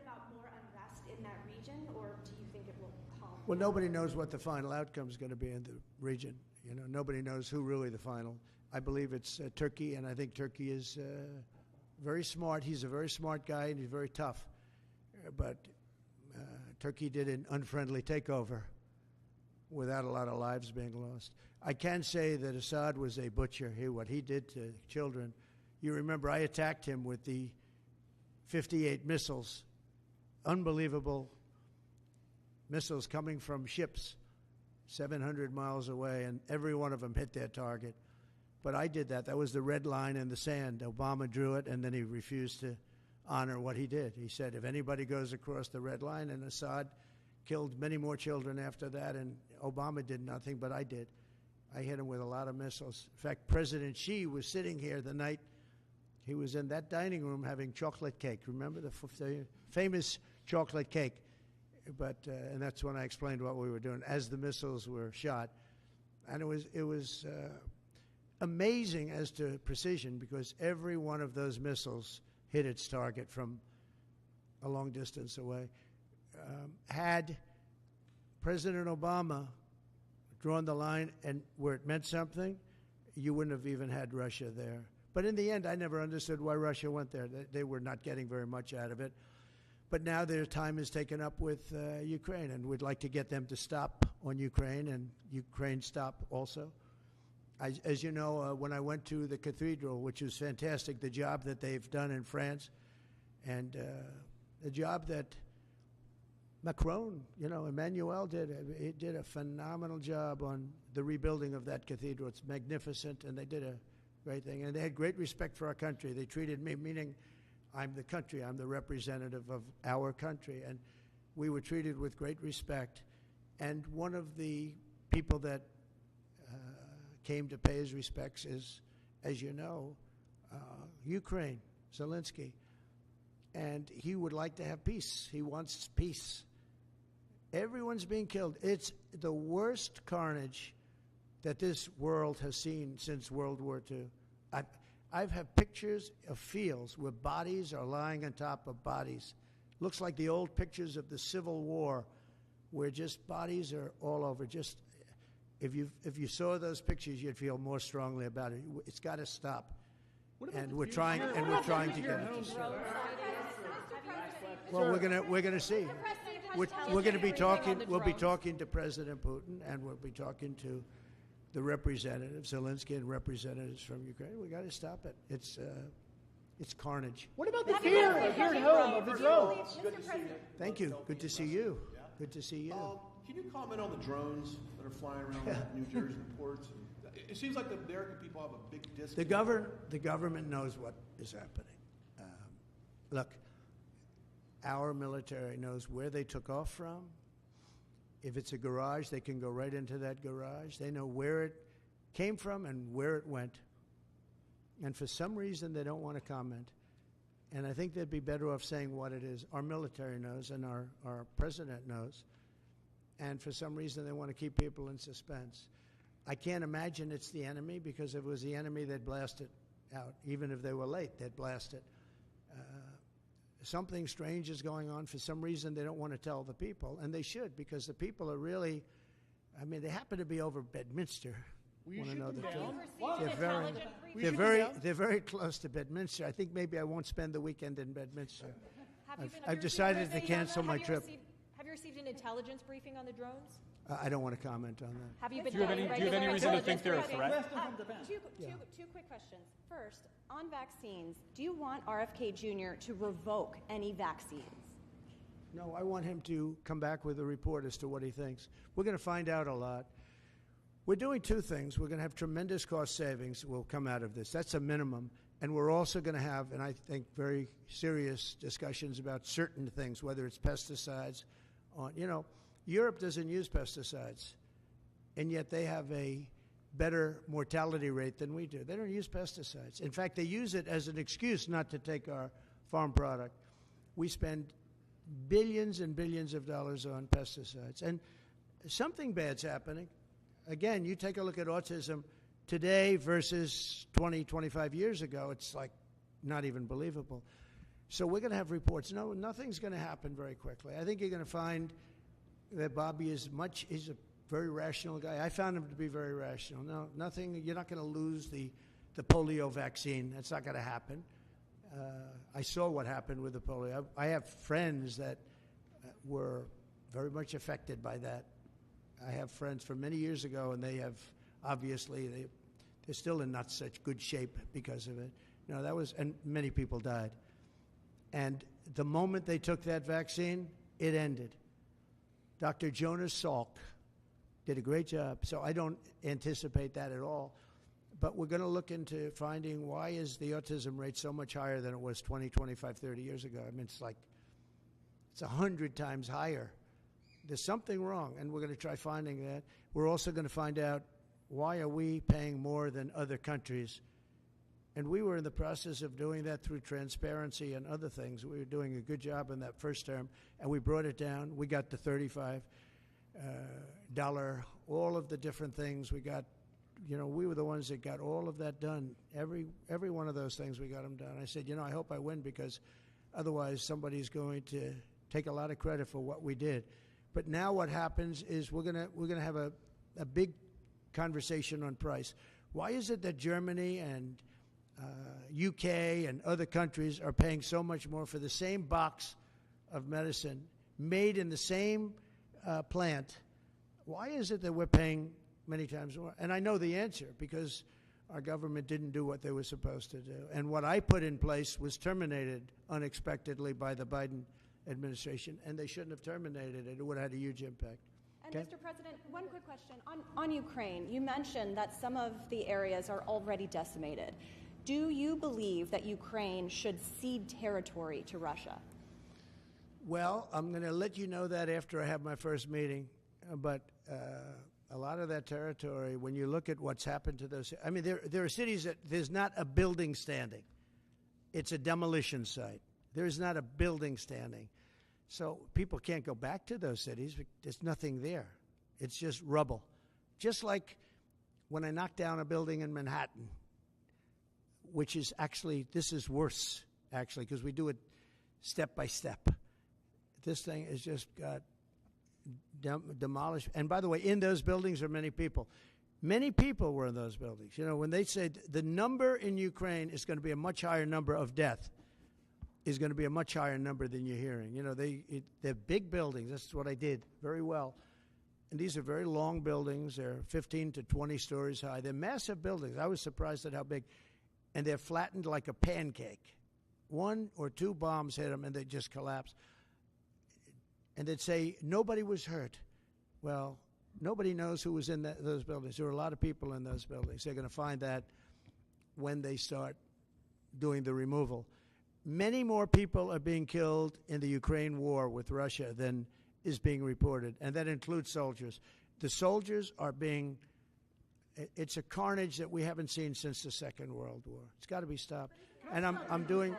about more unrest in that region, or do you think it will calm? Well, nobody knows what the final outcome is going to be in the region. You know, nobody knows who really the final. I believe it's Turkey, and I think Turkey is very smart. He's a very smart guy, and he's very tough. But Turkey did an unfriendly takeover without a lot of lives being lost. I can say that Assad was a butcher. What he did to children You remember I attacked him with the 58 missiles, unbelievable missiles coming from ships 700 miles away, and every one of them hit their target. But I did that. That was the red line in the sand. Obama drew it, and then he refused to honor what he did. He said, if anybody goes across the red line, and Assad killed many more children after that, and Obama did nothing, but I did. I hit him with a lot of missiles. In fact, President Xi was sitting here the night he was in that dining room having chocolate cake. Remember the famous chocolate cake? But and that's when I explained what we were doing as the missiles were shot. And it was amazing as to precision, because every one of those missiles hit its target from a long distance away. Had President Obama drawn the line and where it meant something, you wouldn't have even had Russia there. But in the end, I never understood why Russia went there. They were not getting very much out of it. But now their time is taken up with Ukraine, and we'd like to get them to stop on Ukraine, and Ukraine stop also. As you know, when I went to the cathedral, which was fantastic, the job that they've done in France, and the job that Macron, Emmanuel did. He did a phenomenal job on the rebuilding of that cathedral. It's magnificent, and they did a great thing. And they had great respect for our country. They treated me, meaning I'm the country, I'm the representative of our country, and we were treated with great respect. And one of the people that came to pay his respects is, as you know, Ukraine, Zelensky. And he would like to have peace. He wants peace. Everyone's being killed. It's the worst carnage that this world has seen since World War II. I've had pictures of fields where bodies are lying on top of bodies. Looks like the old pictures of the Civil War, where just bodies are all over. Just if you saw those pictures, you'd feel more strongly about it. It's got to stop. And we're trying to get it to stop. Well, we're gonna see. We're going to be talking. We'll be talking to President Putin, and we'll be talking to the representatives, Zelensky and representatives from Ukraine. We got to stop it. It's carnage. What about the fear here at home of the drones? Thank you. Good to see you. Good to see you. Can you comment on the drones that are flying around New Jersey ports? It seems like the American people have a big disconnect. The government knows what is happening. Look, our military knows where they took off from. If it's a garage, they can go right into that garage. They know where it came from and where it went. And for some reason, they don't want to comment. And I think they'd be better off saying what it is. Our military knows, and our president knows. And for some reason, they want to keep people in suspense. I can't imagine it's the enemy, because if it was the enemy, they'd blast it out. Even if they were late, they'd blast it. Something strange is going on. For some reason, they don't want to tell the people, and they should, because the people are really, they happen to be over Bedminster. Want to know the truth? They're very close to Bedminster. I think maybe I won't spend the weekend in Bedminster. I've decided to cancel my trip. Have you received an intelligence briefing on the drones? I don't want to comment on that. Have you been do you have any reason to think they're a threat? Two quick questions. First, on vaccines, do you want RFK Jr. to revoke any vaccines? No, I want him to come back with a report as to what he thinks. We're going to find out a lot. We're doing two things. We're going to have tremendous cost savings that will come out of this. That's a minimum. And we're also going to have, and I think, very serious discussions about certain things, whether it's pesticides. Europe doesn't use pesticides, and yet they have a better mortality rate than we do. They don't use pesticides. In fact, they use it as an excuse not to take our farm product. We spend billions and billions of dollars on pesticides, and something bad's happening. Again, you take a look at autism today versus 20, 25 years ago. It's like not even believable. So we're going to have reports. No, nothing's going to happen very quickly. I think you're going to find that Bobby he's a very rational guy. I found him to be very rational. No, nothing, you're not going to lose the polio vaccine. That's not going to happen. I saw what happened with the polio. I have friends that were very much affected by that. I have friends from many years ago, and they have, obviously, they're still in not such good shape because of it. No, that was, and many people died. And the moment they took that vaccine, it ended. Dr. Jonas Salk did a great job, so I don't anticipate that at all. But we're going to look into finding why is the autism rate so much higher than it was 20, 25, 30 years ago. I mean, it's 100 times higher. There's something wrong, and we're going to try finding that. We're also going to find out why are we paying more than other countries. And we were in the process of doing that through transparency and other things. We were doing a good job in that first term, and we brought it down. We got the $35, all of the different things. We got, we were the ones that got all of that done. Every one of those things, we got them done. I said, I hope I win, because otherwise somebody's going to take a lot of credit for what we did. But now what happens is we're gonna have a big conversation on price. Why is it that Germany and UK and other countries are paying so much more for the same box of medicine made in the same plant? Why is it that we're paying many times more? And I know the answer, because our government didn't do what they were supposed to do. And what I put in place was terminated unexpectedly by the Biden administration, and they shouldn't have terminated it. It would have had a huge impact. And Mr. President, one quick question. On Ukraine, you mentioned that some of the areas are already decimated. Do you believe that Ukraine should cede territory to Russia? Well, I'm going to let you know that after I have my first meeting. But a lot of that territory, when you look at what's happened to those, I mean, there are cities that there's not a building standing. It's a demolition site. There's not a building standing. So people can't go back to those cities. There's nothing there. It's just rubble. Just like when I knocked down a building in Manhattan, which is actually, this is worse, actually, because we do it step by step. This thing has just got demolished. And by the way, in those buildings are many people. Many people were in those buildings. When they said the number in Ukraine is going to be a much higher number of death, is going to be a much higher number than you're hearing. They're big buildings. That's what I did very well. And these are very long buildings. They're 15 to 20 stories high. They're massive buildings. I was surprised at how big. And they're flattened like a pancake. 1 or 2 bombs hit them, and they just collapsed. And they'd say, nobody was hurt. Well, nobody knows who was in those buildings. There were a lot of people in those buildings. They're going to find that when they start doing the removal. Many more people are being killed in the Ukraine war with Russia than is being reported, and that includes soldiers. The soldiers are being, it's a carnage that we haven't seen since the Second World War. It's got to be stopped. And I'm doing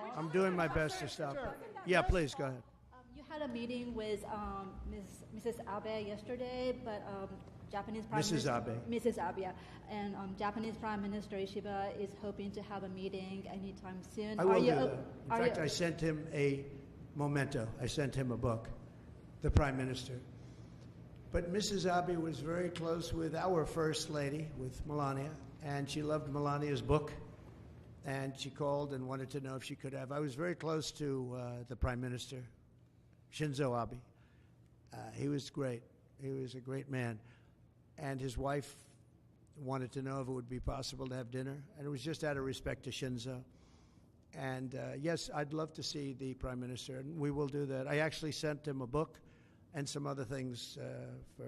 my best to stop it. Yeah, please, go ahead. You had a meeting with Mrs. Abe yesterday, but Japanese Prime Minister Mrs. Abe, and Japanese Prime Minister Ishiba is hoping to have a meeting anytime soon. I will do that. In fact, I sent him a memento. I sent him a book, the Prime Minister. But Mrs. Abe was very close with our First Lady, with Melania, and she loved Melania's book, and she called and wanted to know if she could have. I was very close to the Prime Minister, Shinzo Abe. He was great. He was a great man. And his wife wanted to know if it would be possible to have dinner. And it was just out of respect to Shinzo. And yes, I'd love to see the Prime Minister, and we will do that. I actually sent him a book and some other things for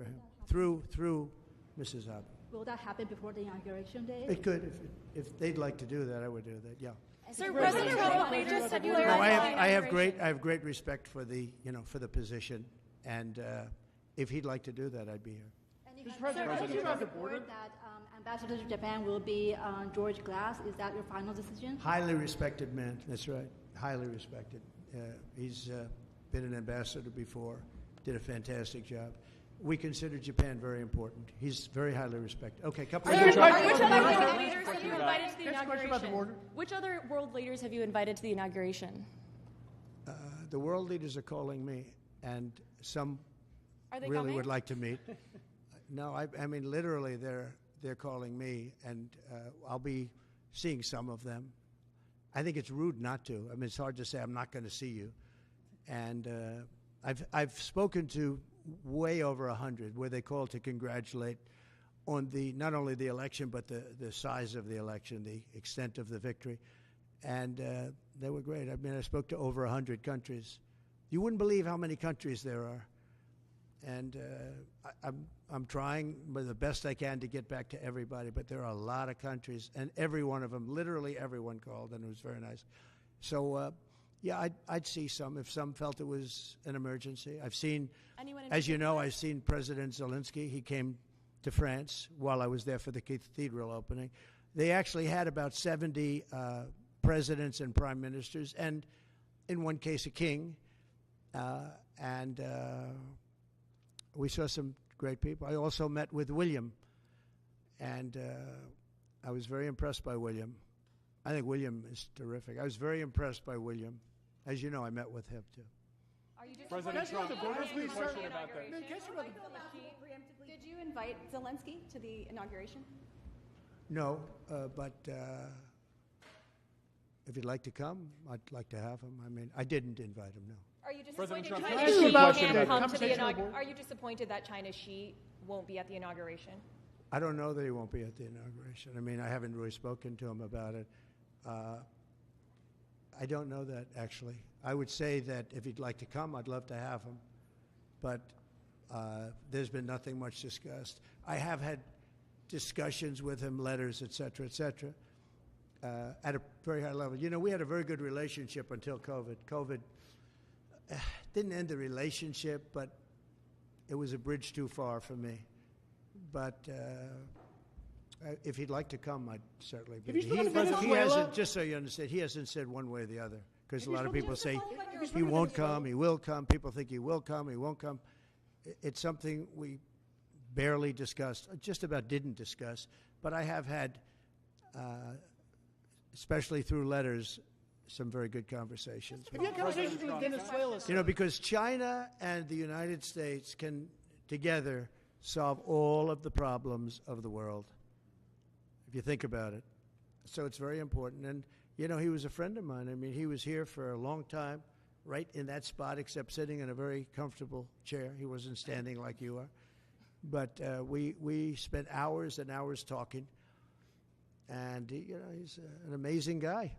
him through Mrs. Abe. Will that happen before the inauguration day? It could. If they'd like to do that, I would do that, yeah. Sir, President Trump later said you were I have great respect for the position, and if he'd like to do that, I'd be here. Mr. President, you have the border that Ambassador to Japan will be George Glass. Is that your final decision? Highly respected man. That's right. Highly respected. He's been an ambassador before. Did a fantastic job. We consider Japan very important. He's very highly respected. Okay, couple of Which other world leaders have you invited to the inauguration? Which other world leaders have you invited to the inauguration? The world leaders are calling me, and some really coming? would like to meet. No, I mean literally, they're calling me, and I'll be seeing some of them. I think it's rude not to. I mean, it's hard to say I'm not going to see you, and I've spoken to way over 100 where they called to congratulate on not only the election but the size of the election, the extent of the victory. And they were great. I mean, I spoke to over 100 countries. You wouldn't believe how many countries there are. And I'm trying with the best I can to get back to everybody, but there are a lot of countries, and every one of them, literally everyone called, and it was very nice. So, yeah, I'd see some if some felt it was an emergency. I've seen, as you know, I've seen President Zelensky. He came to France while I was there for the cathedral opening. They actually had about 70 presidents and prime ministers, and in one case, a king. We saw some great people. I also met with William, and I was very impressed by William. I think William is terrific. I was very impressed by William. As you know, I met with him, too. Are you just President Trump, Did you invite Zelensky to the inauguration? No, but if you'd like to come, I'd like to have him. I mean, I didn't invite him, no. Are you President disappointed Trump, China can I ask you a Xi question can't about come to the conversation on inauguration? board? Are you disappointed that China Xi won't be at the inauguration? I don't know that he won't be at the inauguration. I mean, I haven't really spoken to him about it. I don't know that, actually. I would say that if he'd like to come, I'd love to have him. But there's been nothing much discussed. I have had discussions with him, letters, et cetera, at a very high level. You know, we had a very good relationship until COVID. COVID didn't end the relationship, but it was a bridge too far for me. But if he'd like to come, I'd certainly be. Have you spoken to Venezuela? He hasn't, just so you understand, he hasn't said one way or the other. Because a lot of people say he won't come, he will come. People think he will come, he won't come. It's something we barely discussed, just about didn't discuss. But I have had, especially through letters, some very good conversations. Have you had conversations with Venezuela? You know, because China and the United States can together solve all of the problems of the world, if you think about it. So it's very important. And, you know, he was a friend of mine. I mean, he was here for a long time, right in that spot, except sitting in a very comfortable chair. He wasn't standing like you are. But we spent hours and hours talking. And, you know, he's an amazing guy.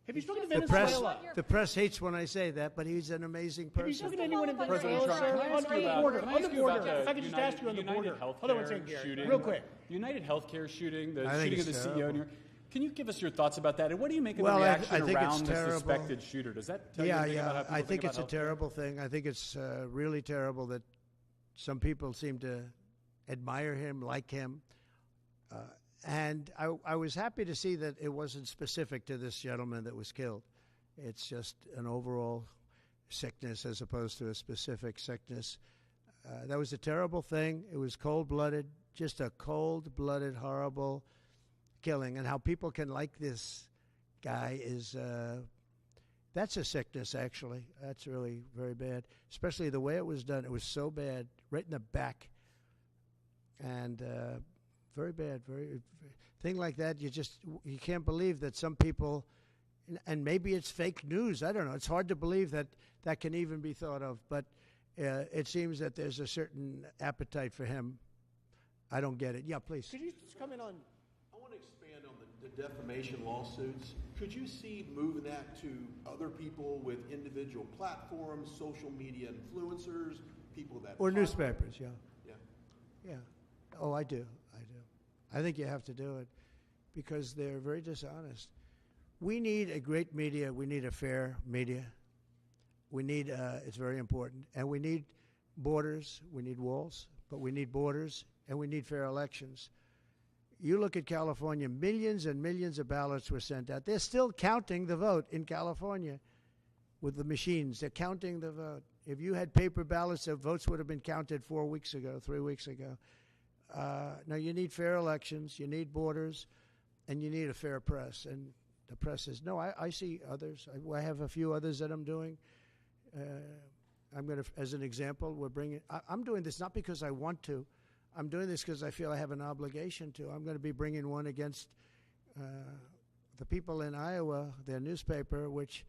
Have you spoken to Venezuela? The press hates when I say that, but he's an amazing person. Have you spoken to anyone in President Venezuela? Trump, can I ask you On about the border. If I could just ask you on the border. Hold on one second, Gary. shooting, Real quick. The United Healthcare shooting, the I think shooting of the it's CEO. terrible. Can you give us your thoughts about that? And what do you make of Well, the I reaction think it's around the terrible. suspected shooter? Does that tell you anything about how people I think it's a about healthcare? terrible thing. I think it's really terrible that some people seem to admire him, like him. And I was happy to see that it wasn't specific to this gentleman that was killed. It's just an overall sickness as opposed to a specific sickness. That was a terrible thing. It was cold-blooded, just a cold-blooded, horrible killing. And how people can like this guy is, that's a sickness, actually. That's really very bad, especially the way it was done. It was so bad, right in the back. And very bad, thing like that, you can't believe that some people, and maybe it's fake news, I don't know. It's hard to believe that that can even be thought of, but it seems that there's a certain appetite for him. I don't get it. Yeah, please. Could you just comment on? I want to expand on the defamation lawsuits. Could you see moving that to other people with individual platforms, social media influencers, people that... Or newspapers, yeah. Yeah. Yeah. Oh, I do. I think you have to do it because they're very dishonest. We need a great media. We need a fair media. We need, it's very important. And we need borders. We need walls, but we need borders, and we need fair elections. You look at California, millions and millions of ballots were sent out. They're still counting the vote in California with the machines. They're counting the vote. If you had paper ballots, the votes would have been counted 4 weeks ago, 3 weeks ago. Now, you need fair elections, you need borders, and you need a fair press. And the press is, no, I see others. I have a few others that I'm doing. I'm going to, as an example, I'm doing this not because I want to. I'm doing this because I feel I have an obligation to. I'm going to be bringing one against the people in Iowa, their newspaper, which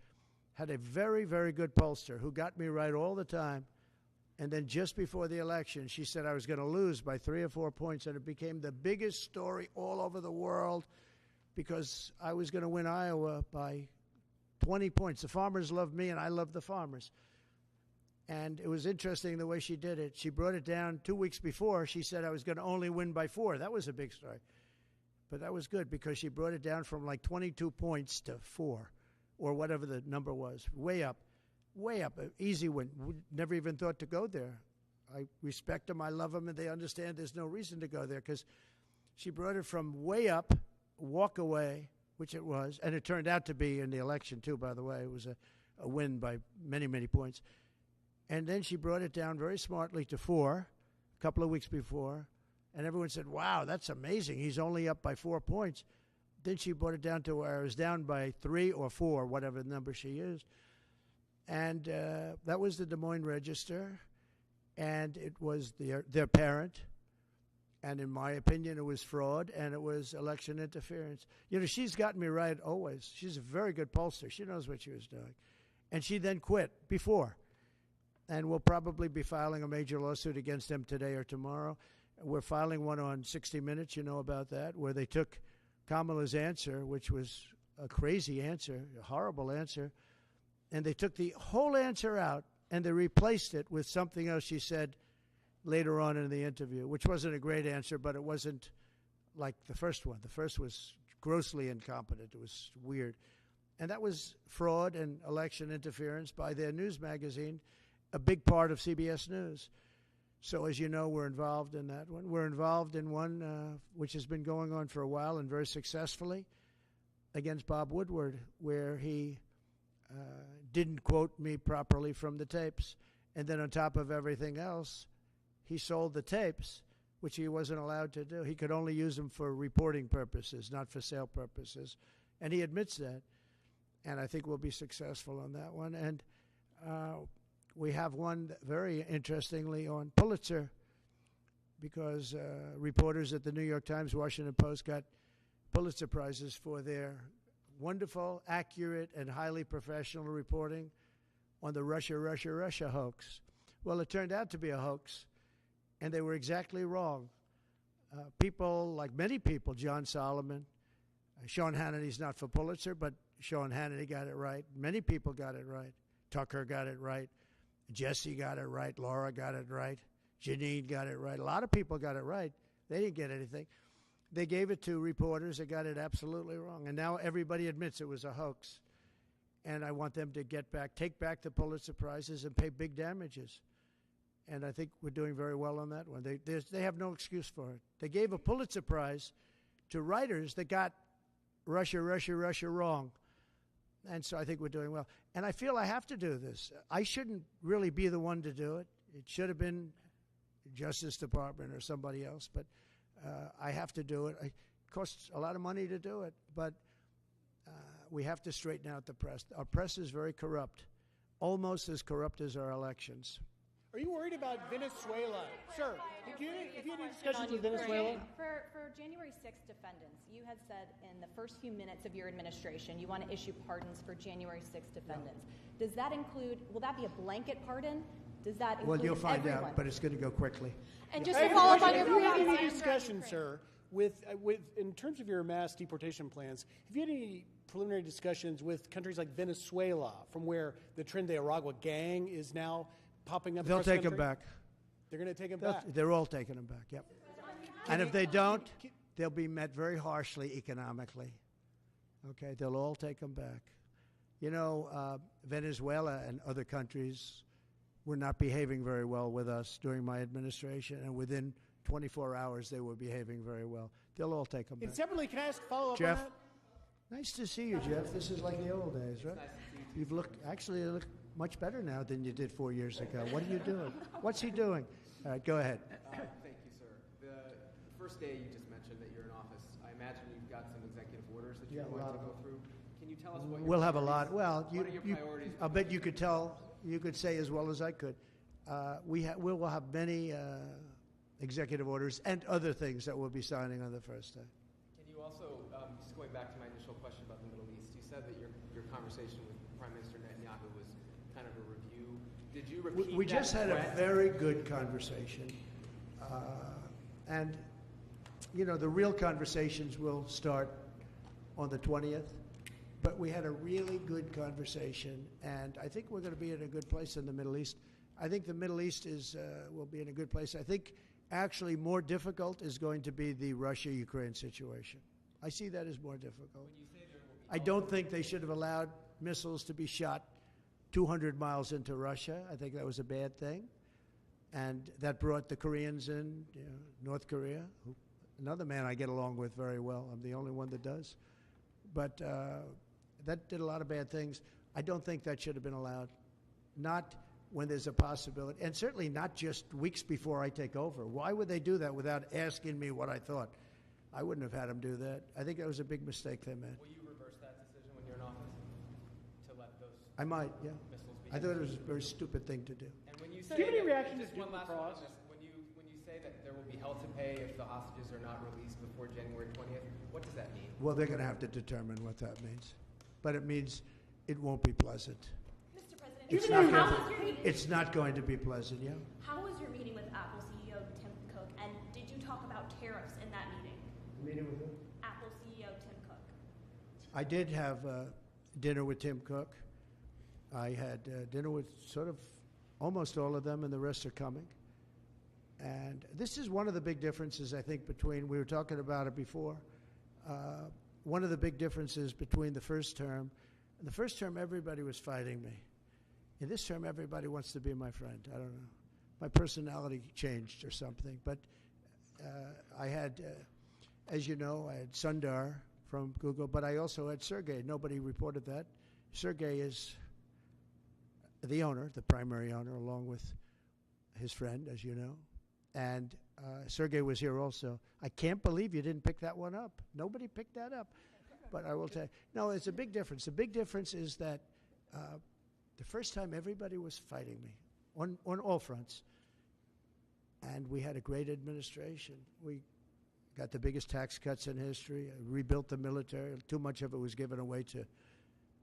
had a very, very good pollster who got me right all the time. And then just before the election, she said I was going to lose by 3 or 4 points, and it became the biggest story all over the world because I was going to win Iowa by 20 points. The farmers love me, and I love the farmers. And it was interesting the way she did it. She brought it down 2 weeks before. She said I was going to only win by 4. That was a big story. But that was good because she brought it down from like 22 points to 4 or whatever the number was. Way up. Way up. An easy win. Never even thought to go there. I respect them. I love them. And they understand there's no reason to go there because she brought it from way up, walk away, which it was. And it turned out to be in the election, too, by the way. It was a win by many, many points. And then she brought it down very smartly to 4 a couple of weeks before. And everyone said, wow, that's amazing. He's only up by 4 points. Then she brought it down to where it was down by 3 or 4, whatever number she used. And that was the Des Moines Register. And it was their parent. And in my opinion, it was fraud and it was election interference. You know, she's gotten me right always. She's a very good pollster. She knows what she was doing. And she then quit before. And we'll probably be filing a major lawsuit against them today or tomorrow. We're filing one on 60 Minutes, you know about that, where they took Kamala's answer, which was a crazy answer, a horrible answer, and they took the whole answer out and they replaced it with something else she said later on in the interview, which wasn't a great answer, but it wasn't like the first one. The first was grossly incompetent. It was weird. And that was fraud and election interference by their news magazine, a big part of CBS News. So as you know, we're involved in that one. We're involved in one which has been going on for a while and very successfully against Bob Woodward, where he didn't quote me properly from the tapes. And then on top of everything else, he sold the tapes, which he wasn't allowed to do. He could only use them for reporting purposes, not for sale purposes. And he admits that. And I think we'll be successful on that one. And we have one very interestingly on Pulitzer because reporters at the New York Times, Washington Post got Pulitzer Prizes for their wonderful, accurate, and highly professional reporting on the Russia hoax. Well, it turned out to be a hoax, and they were exactly wrong. People, like many people, John Solomon, Sean Hannity's not for Pulitzer, but Sean Hannity got it right. Many people got it right. Tucker got it right. Jesse got it right. Laura got it right. Janine got it right. A lot of people got it right. They didn't get anything. They gave it to reporters that got it absolutely wrong. And now everybody admits it was a hoax. And I want them to take back the Pulitzer Prizes and pay big damages. And I think we're doing very well on that one. They have no excuse for it. They gave a Pulitzer Prize to writers that got Russia wrong. And so I think we're doing well. And I feel I have to do this. I shouldn't really be the one to do it. It should have been Justice Department or somebody else. But I have to do it. It costs a lot of money to do it. But we have to straighten out the press. Our press is very corrupt, almost as corrupt as our elections. Are you worried about Venezuela? Sir, if you had any discussions with Venezuela? For January 6th defendants, you had said in the first few minutes of your administration you want to issue pardons for January 6th defendants. Does that include, will that be a blanket pardon? Does that include Well, you'll find everyone? out, but it's going to go quickly. And just to follow up on Have your you had any discussion, sir, with in terms of your mass deportation plans, have you had any preliminary discussions with countries like Venezuela, from where the Tren de Aragua gang is now popping up? They'll take them back. They're going to take them back? They're all taking them back, yep. And if they don't, they'll be met very harshly economically. Okay, they'll all take them back. You know, Venezuela and other countries were not behaving very well with us during my administration, and within 24 hours they were behaving very well. They'll all take them back. And separately, can I ask follow-up Jeff, on that? nice to see you, Jeff. This is like the old days, right? You look much better now than you did 4 years ago. What are you doing? What's he doing? All right, go ahead. Thank you, sir. The first day you just mentioned that you're in office, I imagine you've got some executive orders that you're going to go through. Can you tell us what We'll have a lot. Well, what are your priorities? I bet you could tell. You could say as well as I could. We will have many executive orders and other things that we'll be signing on the first day. Can you also, just going back to my initial question about the Middle East, you said that your conversation with Prime Minister Netanyahu was kind of a review. Did you repeat We just had a very good conversation. And, you know, the real conversations will start on the 20th. But we had a really good conversation, and I think we're going to be in a good place in the Middle East. I think the Middle East will be in a good place. I think actually more difficult is going to be the Russia-Ukraine situation. I see that as more difficult. I don't think they should have allowed missiles to be shot 200 miles into Russia. I think that was a bad thing. And that brought the Koreans in, North Korea, another man I get along with very well. I'm the only one that does. But that did a lot of bad things. I don't think that should have been allowed. Not when there's a possibility, and certainly not just weeks before I take over. Why would they do that without asking me what I thought? I wouldn't have had them do that. I think that was a big mistake they made. Will you reverse that decision when you're in office to let those I might, yeah. missiles be I thought it was a very stupid thing to do. And when you Do say you have any that- reaction just to one Duke last one on Cross? this. When you say that there will be hell to pay if the hostages are not released before January 20th, what does that mean? Well, they're going to have to determine what that means. But it means it won't be pleasant. Mr. President, It's how not, was your meeting? it's not going to be pleasant, yeah? How was your meeting with Apple CEO Tim Cook, and did you talk about tariffs in that meeting? Meeting with who? Apple CEO Tim Cook. I did have dinner with Tim Cook. I had dinner with sort of almost all of them, and the rest are coming. And this is one of the big differences, I think, between, we were talking about it before, one of the big differences between the first term. In the first term, everybody was fighting me. In this term, everybody wants to be my friend. I don't know. My personality changed or something. But I had, as you know, I had Sundar from Google, but I also had Sergey. Nobody reported that. Sergey is the owner, the primary owner, along with his friend, as you know. And Sergey was here also. I can't believe you didn't pick that one up. Nobody picked that up. But I will tell you, no, it's a big difference. The big difference is that the first time everybody was fighting me on all fronts. And we had a great administration. We got the biggest tax cuts in history, rebuilt the military. Too much of it was given away to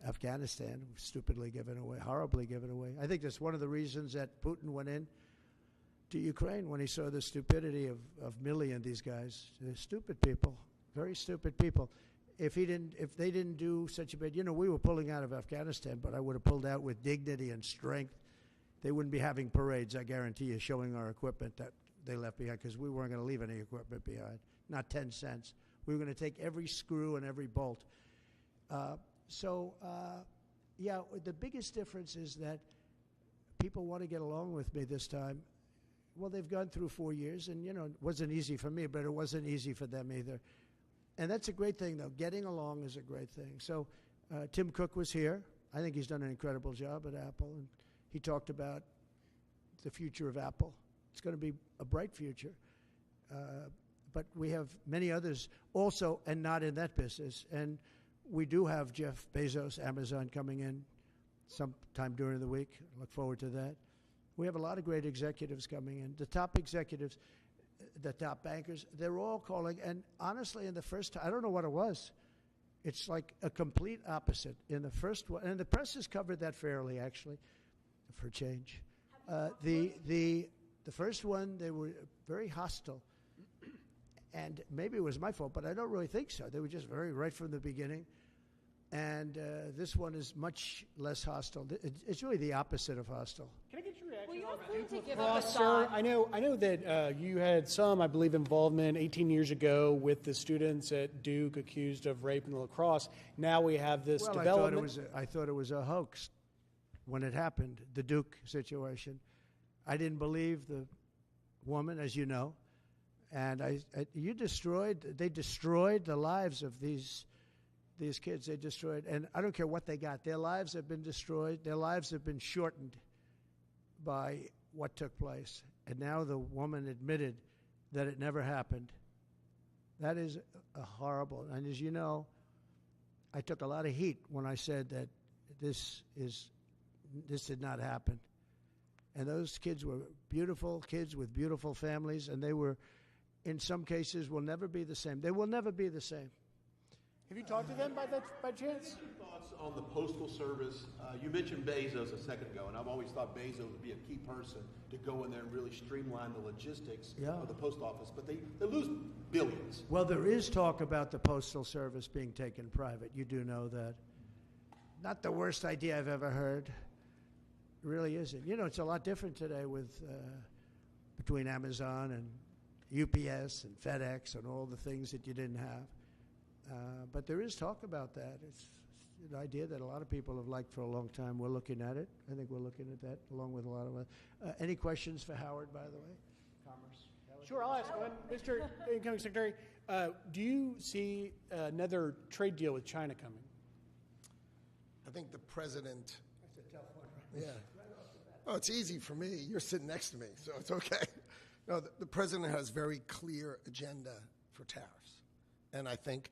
Afghanistan, stupidly given away, horribly given away. I think that's one of the reasons that Putin went in to Ukraine when he saw the stupidity of Milley and these guys. They're stupid people, very stupid people. If they didn't do such a bad, we were pulling out of Afghanistan, but I would have pulled out with dignity and strength. They wouldn't be having parades, I guarantee you, showing our equipment that they left behind, because we weren't going to leave any equipment behind, not 10 cents. We were going to take every screw and every bolt. Yeah, the biggest difference is that people want to get along with me this time. Well, they've gone through 4 years, and, it wasn't easy for me, but it wasn't easy for them either. And that's a great thing, though. Getting along is a great thing. So Tim Cook was here. I think he's done an incredible job at Apple, and he talked about the future of Apple. It's going to be a bright future. But we have many others also, and not in that business. And we do have Jeff Bezos, Amazon, coming in sometime during the week. I look forward to that. We have a lot of great executives coming in. The top executives, the top bankers, they're all calling. And honestly, in the first time, I don't know what it was. It's like a complete opposite. In the first one, and the press has covered that fairly, actually, for change. The first one, they were very hostile. And maybe it was my fault, but I don't really think so. They were just very right from the beginning. And this one is much less hostile. It's really the opposite of hostile. Can I get your reaction? Well, you on are free to Duke give Lacrosse, up a sir? thought. I know that you had some, I believe, involvement 18 years ago with the students at Duke accused of rape in the lacrosse. Now we have this development. I thought it was a hoax when it happened, the Duke situation. I didn't believe the woman, as you know. And they destroyed the lives of these kids. They destroyed, and I don't care what they got. Their lives have been destroyed. Their lives have been shortened by what took place. And now the woman admitted that it never happened. That is a horrible. And as you know, I took a lot of heat when I said that this did not happen. And those kids were beautiful kids with beautiful families, and they were, in some cases, will never be the same. They will never be the same. Have you talked to them by chance? Your thoughts on the Postal Service? You mentioned Bezos a second ago, and I've always thought Bezos would be a key person to go in there and really streamline the logistics of the post office. But they lose billions. Well, there is talk about the Postal Service being taken private. You do know that. not the worst idea I've ever heard. It really isn't. You know, it's a lot different today with between Amazon and UPS and FedEx and all the things that you didn't have. But there is talk about that. It's an idea that a lot of people have liked for a long time. We're looking at it. I think we're looking at that along with a lot of other. Any questions for Howard, by the way? Commerce. Sure, I'll ask one. Mr. Incoming Secretary, do you see another trade deal with China coming? I think the president. That's a tough one, right? Yeah. Oh, it's easy for me. You're sitting next to me, so it's okay. No, the president has very clear agenda for tariffs. And I think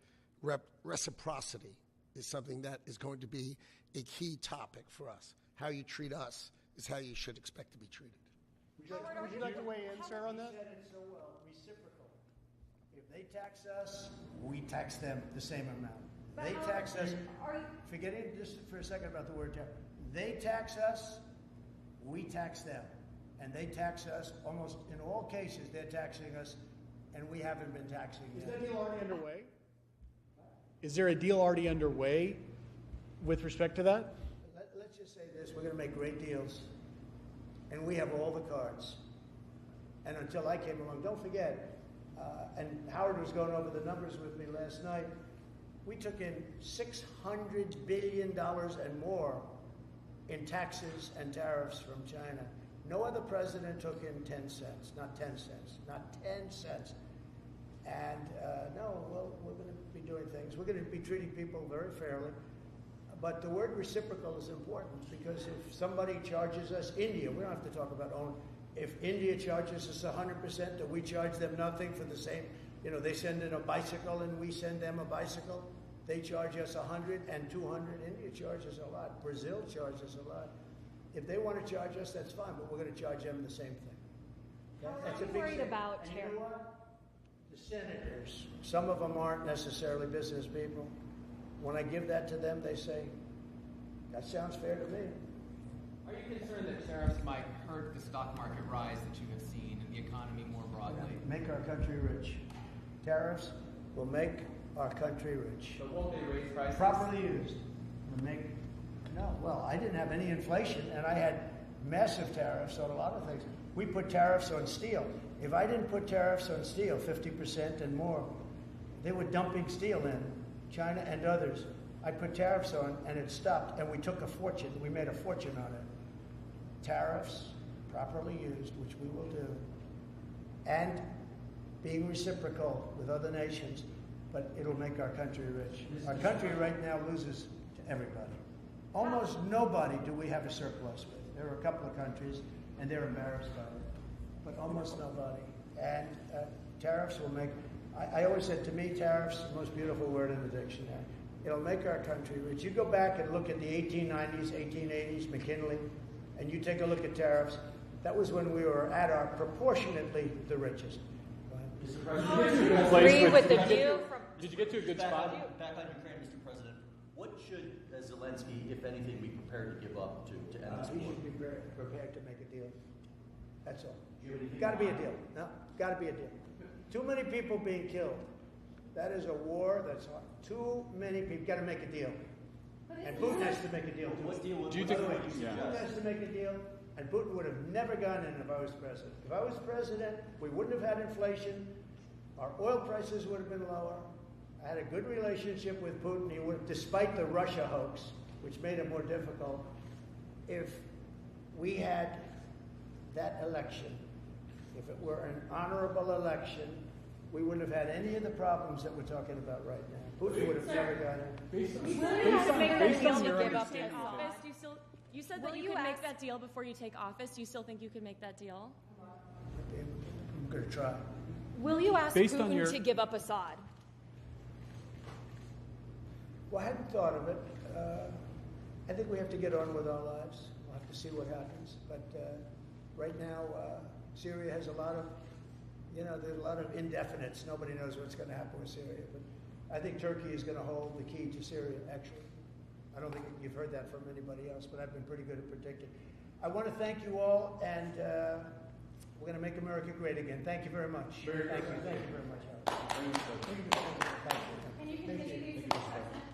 reciprocity is something that is going to be a key topic for us. How you treat us is how you should expect to be treated. Would you like to weigh in, sir, on that? You said it so well, reciprocal. If they tax us, we tax them the same amount. They tax us, forgetting just for a second about the word tax, they tax us, we tax them. And they tax us, almost in all cases, they're taxing us, and we haven't been taxing them. Is that deal already underway? Is there a deal already underway with respect to that? Let's just say this, we're going to make great deals, and we have all the cards. And until I came along, don't forget, and Howard was going over the numbers with me last night, we took in $600 billion and more in taxes and tariffs from China. No other president took in 10 cents, not 10 cents, not 10 cents. And no, well, we're going to be doing things. We're going to be treating people very fairly. But the word reciprocal is important because if somebody charges us, India, we don't have to talk about own. If India charges us 100% and we charge them nothing for the same, you know, they send in a bicycle and we send them a bicycle, they charge us 100 and 200. India charges a lot. Brazil charges a lot. If they want to charge us, that's fine, but we're going to charge them the same thing. That's a big worried thing. about and you know what? The senators, some of them aren't necessarily business people. When I give that to them, they say, that sounds fair to me. Are you concerned that tariffs might hurt the stock market rise that you have seen and the economy more broadly? Make our country rich. Tariffs will make our country rich. But won't they raise prices? Properly used. No, well, I didn't have any inflation, and I had massive tariffs on a lot of things. We put tariffs on steel. If I didn't put tariffs on steel, 50% and more, they were dumping steel in, China and others. I put tariffs on, and it stopped, and we took a fortune. We made a fortune on it. Tariffs, properly used, which we will do, and being reciprocal with other nations, but it'll make our country rich. Our country right now loses to everybody. Almost nobody do we have a surplus with. There are a couple of countries, and they're embarrassed by it, but almost nobody. And tariffs will make, I always said, to me, tariffs, the most beautiful word in the dictionary. It'll make our country rich. You go back and look at the 1890s, 1880s, McKinley, and you take a look at tariffs. That was when we were at our proportionately the richest. Agree with the view from... Did you get to a good spot? Back on Ukraine, Mr. President. What should Zelensky, if anything, be prepared to give up to end this war? He should be prepared to make a deal. That's all. Got to be a deal. No, got to be a deal. Too many people being killed. That is a war that's hard. Too many people. Got to make a deal. And Putin has to make a deal. What deal would you think? Putin has to make a deal, and Putin would have never gone in if I was president. If I was president, we wouldn't have had inflation. Our oil prices would have been lower. I had a good relationship with Putin. He would, despite the Russia hoax, which made it more difficult. If we had that election, if it were an honorable election, we wouldn't have had any of the problems that we're talking about right now. Putin would have never gone in. You said that you could make that deal before you take office. Do you still think you could make that deal? I'm going to try. Will you ask Putin to give up Assad? Well, I hadn't thought of it. I think we have to get on with our lives. We'll have to see what happens. But right now, Syria has a lot of, there's a lot of indefinites. Nobody knows what's going to happen with Syria. But I think Turkey is going to hold the key to Syria, actually. I don't think you've heard that from anybody else, but I've been pretty good at predicting. I want to thank you all, and we're going to make America great again. Thank you very much. Thank you very much, Howard. And you can continue to be president.